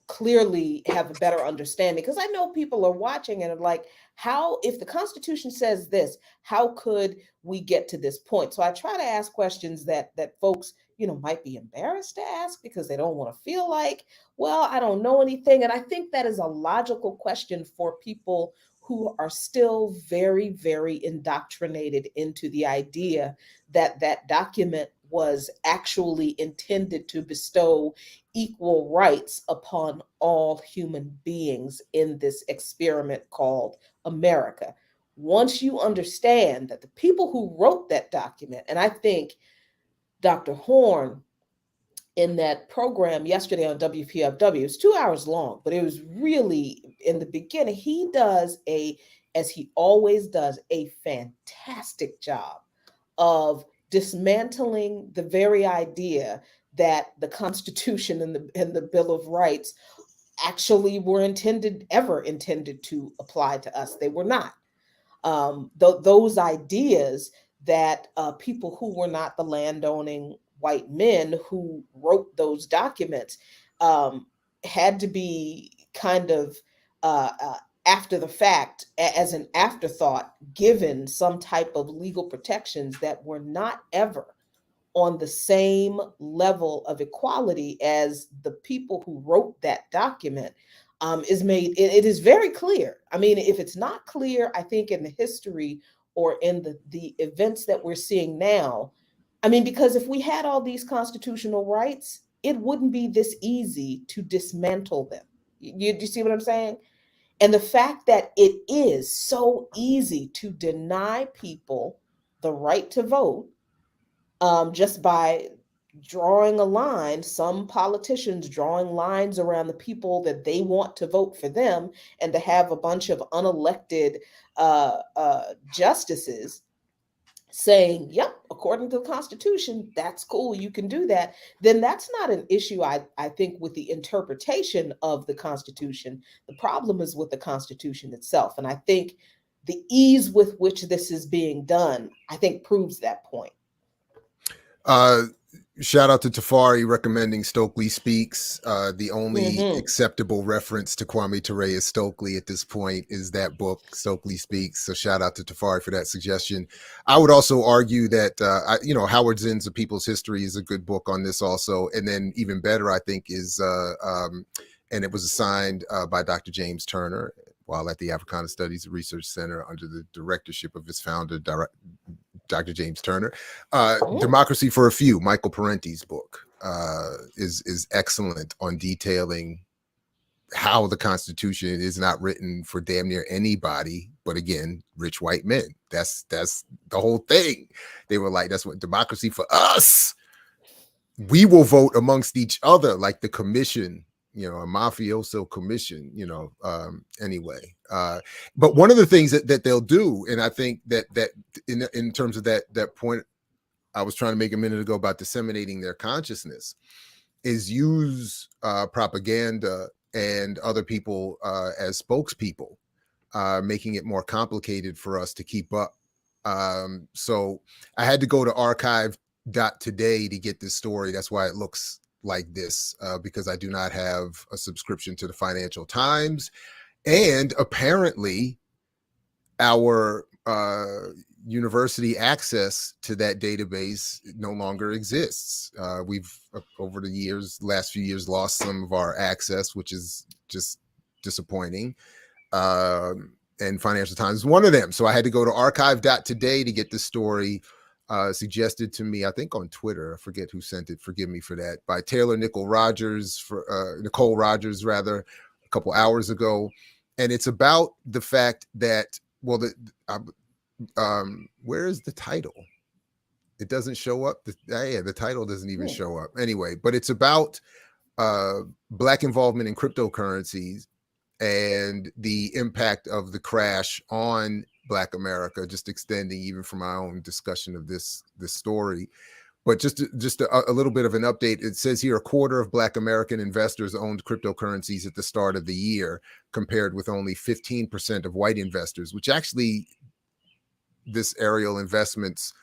clearly have a better understanding, because I know people are watching and are like, how, if the Constitution says this, how could we get to this point? So I try to ask questions that folks might be embarrassed to ask because they don't want to feel like, well, I don't know anything. And I think that is a logical question for people who are still very, very indoctrinated into the idea that that document was actually intended to bestow equal rights upon all human beings in this experiment called America. Once you understand that the people who wrote that document, and I think Dr. Horn in that program yesterday on WPFW, it's 2 hours long, but it was really, in the beginning, he does as he always does, a fantastic job of dismantling the very idea that the Constitution and the Bill of Rights actually were ever intended to apply to us. They were not. Those ideas that people who were not the landowning white men who wrote those documents had to be kind of after the fact, as an afterthought, given some type of legal protections that were not ever on the same level of equality as the people who wrote that document. Is made, it is very clear. I mean, if it's not clear, I think in the history or in the events that we're seeing now, I mean, because if we had all these constitutional rights, it wouldn't be this easy to dismantle them. You see what I'm saying? And the fact that it is so easy to deny people the right to vote, just by drawing a line, some politicians drawing lines around the people that they want to vote for them, and to have a bunch of unelected justices saying, yep, according to the Constitution, that's cool, you can do that, then that's not an issue, I think, with the interpretation of the Constitution. The problem is with the Constitution itself. And I think the ease with which this is being done, I think, proves that point. Shout out to Tafari recommending Stokely Speaks. The only acceptable reference to Kwame Ture is Stokely at this point is that book, Stokely Speaks. So shout out to Tafari for that suggestion. I would also argue that, Howard Zinn's A People's History is a good book on this also. And then even better, I think, is, and it was assigned by Dr. James Turner while at the Africana Studies Research Center under the directorship of his founder, Dr. James Turner. Democracy for a Few, Michael Parenti's book, is excellent on detailing how the Constitution is not written for damn near anybody, but again, rich white men. That's the whole thing. They were like, that's what democracy for us. We will vote amongst each other, like the commission, a mafioso commission, anyway. But one of the things that they'll do, and I think that in terms of that point I was trying to make a minute ago about disseminating their consciousness, is use propaganda and other people as spokespeople, making it more complicated for us to keep up. So I had to go to archive.today to get this story. That's why it looks like this, because I do not have a subscription to the Financial Times, and apparently our university access to that database no longer exists. We've over the last few years lost some of our access, which is just disappointing, and Financial Times is one of them. So I had to go to archive.today to get the story suggested to me, I think on Twitter, I forget who sent it, forgive me for that, by Nicole Rogers, rather, a couple hours ago. And it's about the fact that, well, where is the title? It doesn't show up. The title doesn't even show up. Anyway, but it's about Black involvement in cryptocurrencies and the impact of the crash on Black America, just extending even from my own discussion of this story. But just a little bit of an update. It says here, a quarter of Black American investors owned cryptocurrencies at the start of the year, compared with only 15% of white investors, which actually this Ariel Investments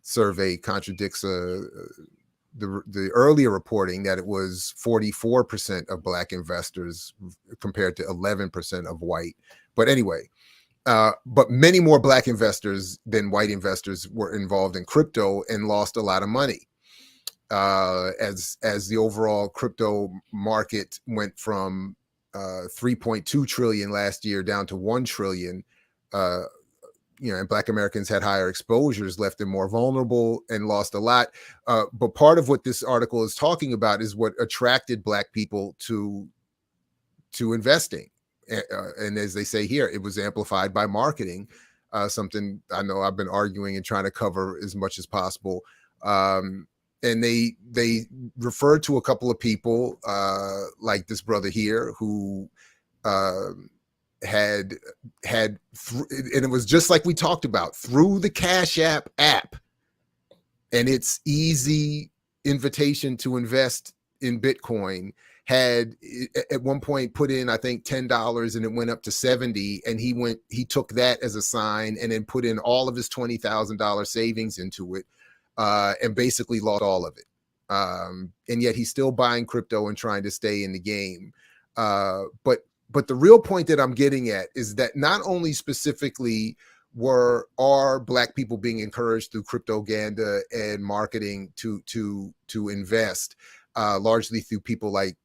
survey contradicts the earlier reporting that it was 44% of Black investors compared to 11% of white. But anyway, but many more Black investors than white investors were involved in crypto and lost a lot of money, as the overall crypto market went from 3.2 trillion last year down to 1 trillion. And Black Americans had higher exposures, left them more vulnerable, and lost a lot. But part of what this article is talking about is what attracted Black people to investing. And as they say here, it was amplified by marketing, something I know I've been arguing and trying to cover as much as possible. And they refer to a couple of people, like this brother here, who had and it was just like we talked about, through the Cash App and its easy invitation to invest in Bitcoin had at one point put in, I think, $10, and it went up to 70, and he took that as a sign and then put in all of his $20,000 savings into it, and basically lost all of it. And yet he's still buying crypto and trying to stay in the game. But the real point that I'm getting at is that not only specifically are Black people being encouraged through cryptoganda and marketing to invest, largely through people like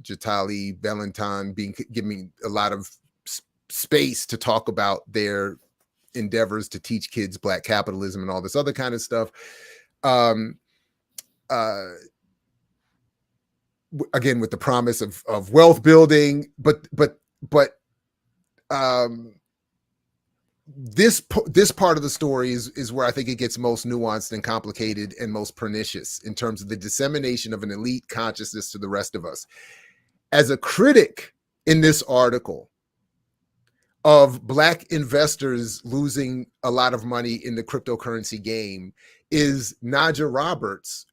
Jatali Valentine giving a lot of space to talk about their endeavors to teach kids Black capitalism and all this other kind of stuff. Again, with the promise of wealth building, but this part of the story is where I think it gets most nuanced and complicated and most pernicious in terms of the dissemination of an elite consciousness to the rest of us. As a critic in this article of Black investors losing a lot of money in the cryptocurrency game is Naja Roberts,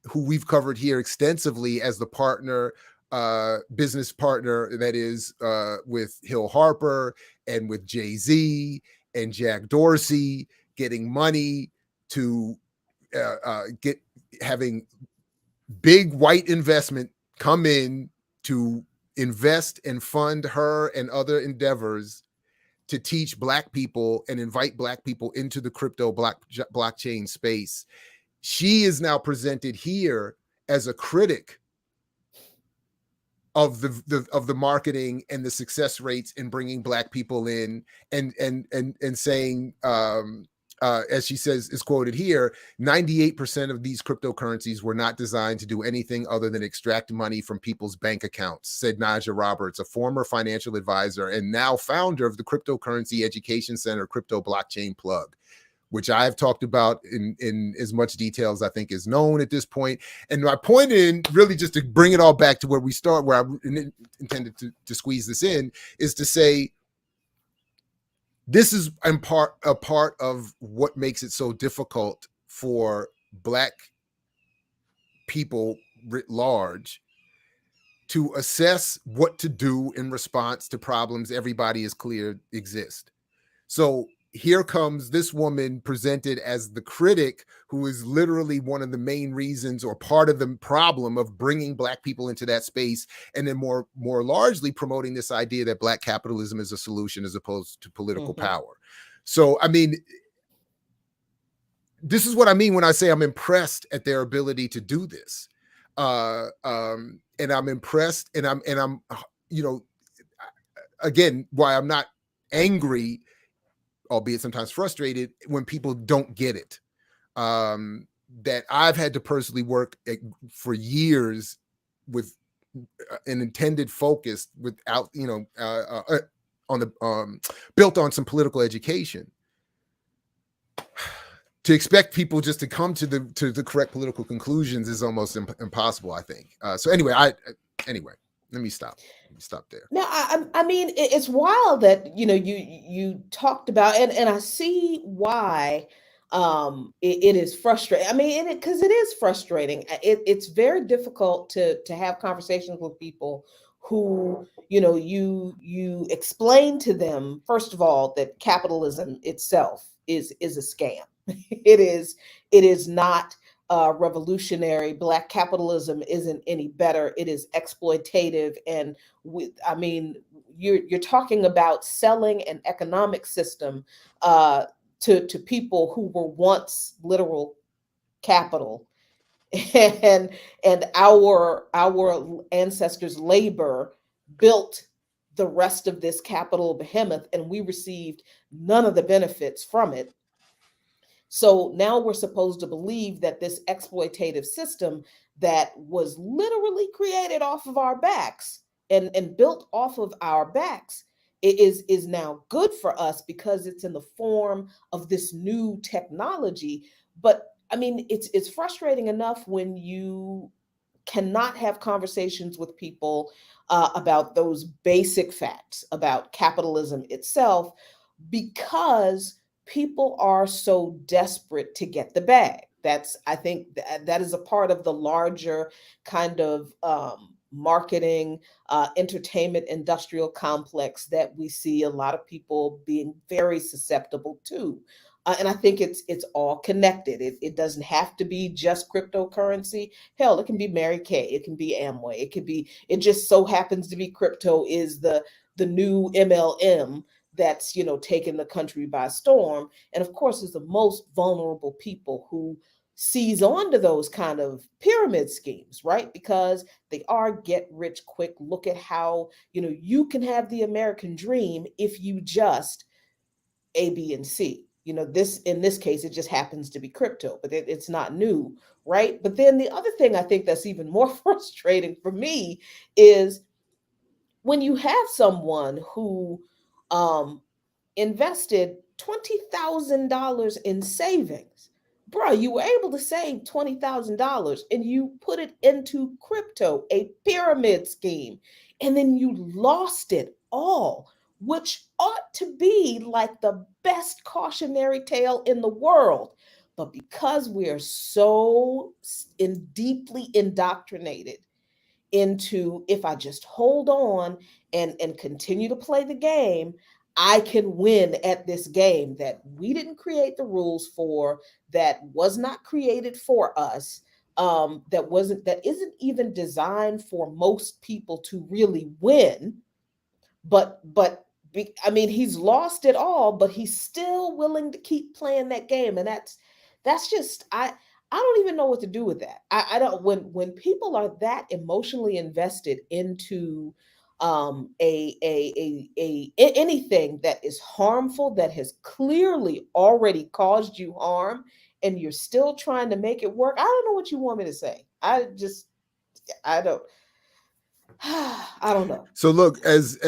who we've covered here extensively as the business partner that is with Hill Harper and with Jay-Z and Jack Dorsey, getting money to having big white investment come in to invest and fund her and other endeavors to teach Black people and invite Black people into the crypto blockchain space. She is now presented here as a critic of the marketing and the success rates in bringing Black people in, and saying, as she says, is quoted here, 98% of these cryptocurrencies were not designed to do anything other than extract money from people's bank accounts, said Naja Roberts, a former financial advisor and now founder of the Cryptocurrency Education Center Crypto Blockchain Plug, which I've talked about in as much detail as I think is known at this point. And my point in, really just to bring it all back to where we start, where I intended to squeeze this in, is to say, this is a part of what makes it so difficult for Black people writ large to assess what to do in response to problems everybody is clear exist. So here comes this woman presented as the critic, who is literally one of the main reasons or part of the problem of bringing Black people into that space, and then more largely promoting this idea that Black capitalism is a solution as opposed to political power. So, I mean, this is what I mean when I say I'm impressed at their ability to do this. And I'm impressed, and I'm, you know, again, why I'm not angry, albeit sometimes frustrated, when people don't get it. That I've had to personally work for years with an intended focus without, on the built on some political education. To expect people just to come to the correct political conclusions is almost impossible, I think. So anyway, let me stop there. No, I mean, it's wild that you talked about, and I see why it is frustrating. I mean, because it is frustrating. It's very difficult to have conversations with people who you explain to them, first of all, that capitalism itself is a scam. It is not revolutionary. Black capitalism isn't any better. It is exploitative, and you're talking about selling an economic system to people who were once literal capital, and our ancestors' labor built the rest of this capital behemoth, and we received none of the benefits from it. So now we're supposed to believe that this exploitative system that was literally created off of our backs and built off of our backs is now good for us because it's in the form of this new technology. But I mean, it's frustrating enough when you cannot have conversations with people about those basic facts about capitalism itself, because people are so desperate to get the bag. I think that is a part of the larger kind of marketing, entertainment industrial complex that we see a lot of people being very susceptible to. And I think it's all connected. It doesn't have to be just cryptocurrency. Hell, it can be Mary Kay, it can be Amway, it just so happens to be crypto is the new MLM that's taken the country by storm. And of course, it's the most vulnerable people who seize on to those kind of pyramid schemes, right? Because they are get rich quick. Look at how you can have the American dream if you just A, B, and C. This in this case, it just happens to be crypto, but it's not new, right? But then the other thing I think that's even more frustrating for me is when you have someone who um, invested $20,000 in savings. Bro, you were able to save $20,000 and you put it into crypto, a pyramid scheme, and then you lost it all, which ought to be like the best cautionary tale in the world. But because we are so deeply indoctrinated into, if I just hold on and continue to play the game, I can win at this game that we didn't create the rules for, that was not created for us, that isn't even designed for most people to really win. I mean, he's lost it all, but he's still willing to keep playing that game, and that's just I don't even know what to do with that. I don't when people are that emotionally invested into anything that is harmful, that has clearly already caused you harm, and you're still trying to make it work. I don't know what you want me to say. I don't I don't know. So look, as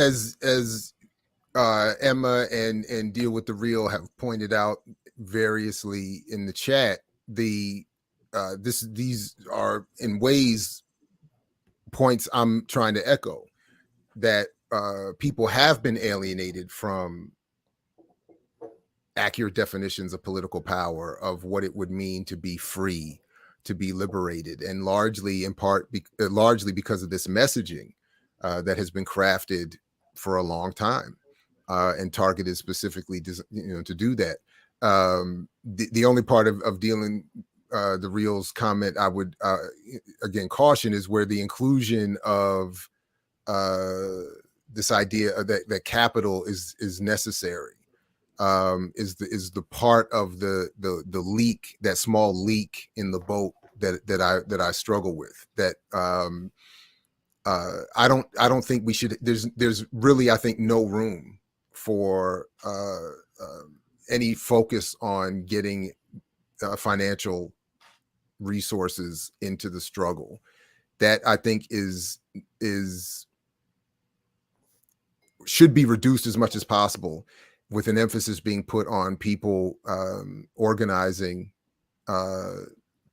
Emma and Deal with the Real have pointed out variously in the chat, these are in ways points I'm trying to echo, that people have been alienated from accurate definitions of political power, of what it would mean to be free, to be liberated, and largely because of this messaging that has been crafted for a long time and targeted specifically to do that. The only part of dealing the Real's comment I would again caution is where the inclusion of this idea that capital is necessary, is the part of the leak, that small leak in the boat that I struggle with. That I don't think we should. There's really, I think, no room for any focus on getting financial resources into the struggle. That I think should be reduced as much as possible, with an emphasis being put on people organizing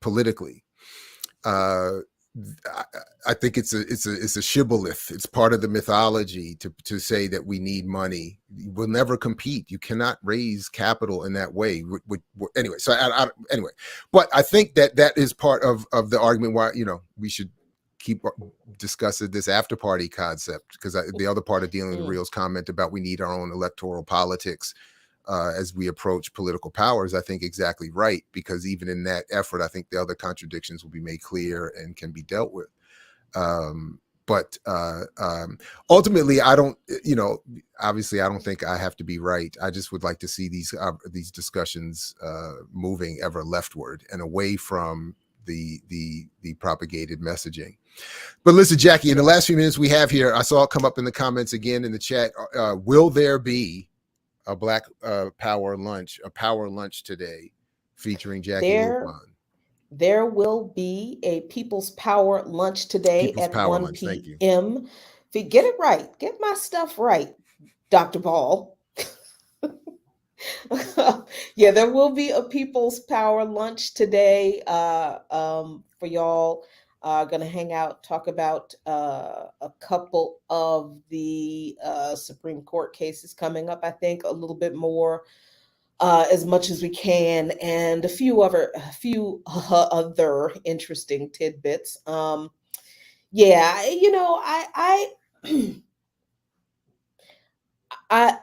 politically. I think it's a shibboleth. It's part of the mythology to say that we need money. We'll never compete. You cannot raise capital in that way. Anyway, anyway, but I think that is part of the argument why we should keep discussing this after party concept, because the other part of Dealing with the Real's comment about we need our own electoral politics as we approach political power is, I think, exactly right, because even in that effort, I think the other contradictions will be made clear and can be dealt with. But ultimately, I don't, obviously, I don't think I have to be right. I just would like to see these discussions moving ever leftward and away from the propagated messaging. But listen, Jackie, in the last few minutes we have here, I saw it come up in the comments again in the chat. Will there be a Black power lunch today featuring Jackie Luqman? There will be a People's Power lunch today at 1 p.m. Get it right. Get my stuff right, Dr. Ball. Yeah, there will be a People's Power lunch today for y'all. Going to hang out, talk about a couple of the Supreme Court cases coming up. I think a little bit more as much as we can, and a few other interesting tidbits. Yeah, I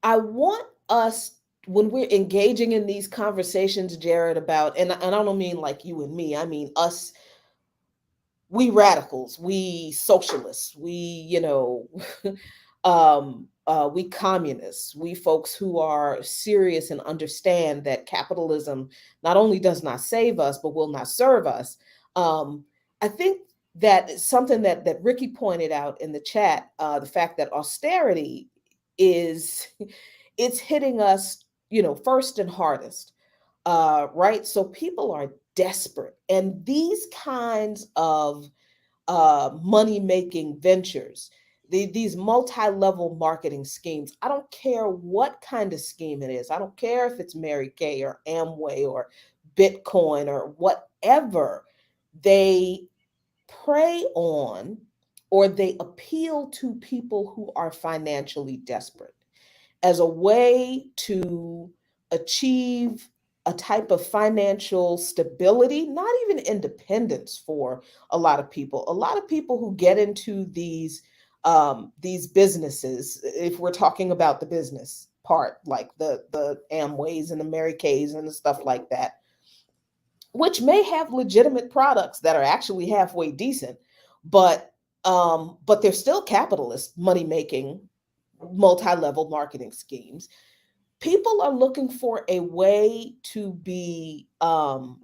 I want us, when we're engaging in these conversations, Jared, about, and I don't mean like you and me, I mean us, we radicals, we socialists, we, we communists, we folks who are serious and understand that capitalism not only does not save us, but will not serve us. I think that is something that Ricky pointed out in the chat, the fact that austerity is, it's hitting us, first and hardest, right? So people are desperate, and these kinds of money making ventures, these multi level marketing schemes. I don't care what kind of scheme it is. I don't care if it's Mary Kay or Amway or Bitcoin or whatever. They prey on, or they appeal to people who are financially desperate as a way to achieve a type of financial stability, not even independence for a lot of people. A lot of people who get into these businesses, if we're talking about the business part, like the Amways and the Mary Kays and the stuff like that, which may have legitimate products that are actually halfway decent, but they're still capitalist money making multi-level marketing schemes. People are looking for a way to be not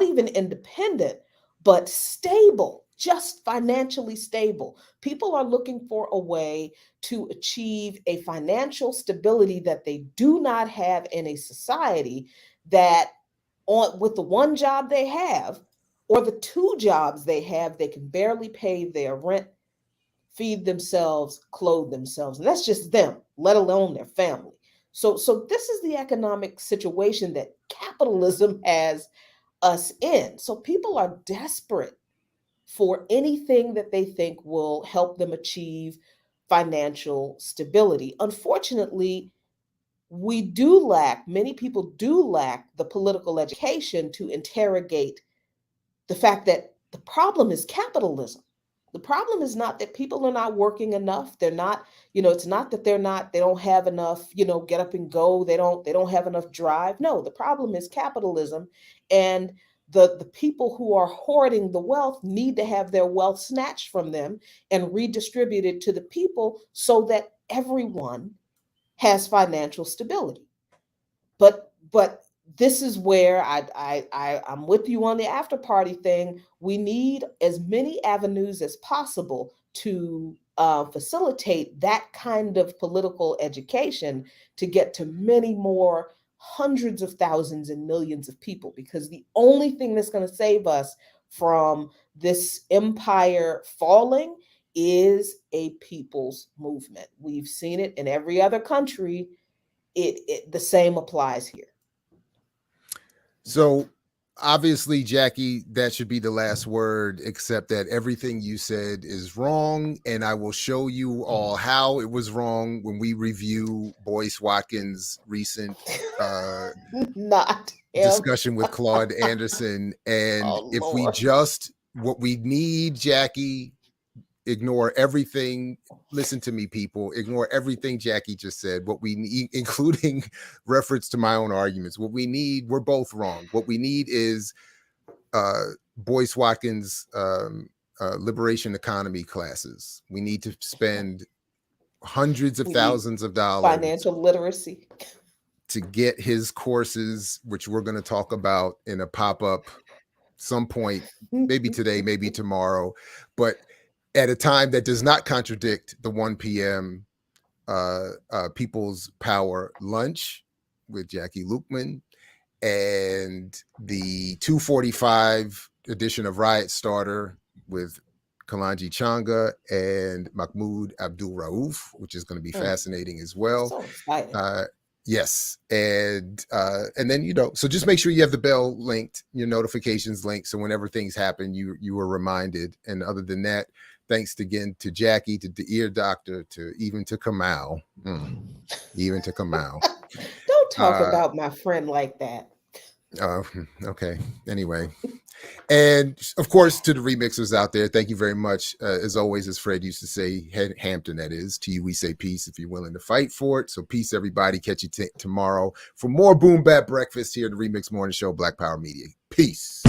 even independent, but stable, just financially stable. People are looking for a way to achieve a financial stability that they do not have in a society that, on with the one job they have or the two jobs they have, they can barely pay their rent, feed themselves, clothe themselves. And that's just them, let alone their family. So this is the economic situation that capitalism has us in. So people are desperate for anything that they think will help them achieve financial stability. Unfortunately, many people do lack the political education to interrogate the fact that the problem is capitalism. The problem is not that people are not working enough. They're not, it's not that they don't have enough, get up and go. They don't have enough drive. No, the problem is capitalism. And the people who are hoarding the wealth need to have their wealth snatched from them and redistributed to the people so that everyone has financial stability. But this is where I'm with you on the after party thing. We need as many avenues as possible to facilitate that kind of political education to get to many more hundreds of thousands and millions of people, because the only thing that's going to save us from this empire falling is a people's movement. We've seen it in every other country. The same applies here. So obviously, Jackie, that should be the last word, except that everything you said is wrong. And I will show you all how it was wrong when we review Boyce Watkins' recent not discussion with Claude Anderson. And oh, if Lord. we just, what we need, Jackie, ignore everything. Listen to me, people. Ignore everything Jackie just said. What we need, including reference to my own arguments, what we need, we're both wrong. What we need is Boyce Watkins' liberation economy classes. We need to spend hundreds of thousands of dollars. Financial literacy. To get his courses, which we're going to talk about in a pop-up some point, maybe today, maybe tomorrow, but at a time that does not contradict the 1 p.m. People's Power lunch with Jackie Luqman and the 2:45 edition of Riot Starter with Kalanji Changa and Mahmoud Abdul Rauf, which is going to be fascinating as well. So exciting. Yes, and then, you know, so just make sure you have the bell linked, your notifications linked, so whenever things happen, you are reminded. And other than that, thanks again to Jackie, to the ear doctor, to even to Kamal, even to Kamal. Don't talk about my friend like that. Okay. Anyway, and of course, to the remixers out there, thank you very much. As always, as Fred used to say, Hampton, that is, to you we say peace if you're willing to fight for it. So peace, everybody. Catch you tomorrow for more Boom Bap Breakfast here at the Remix Morning Show, Black Power Media. Peace.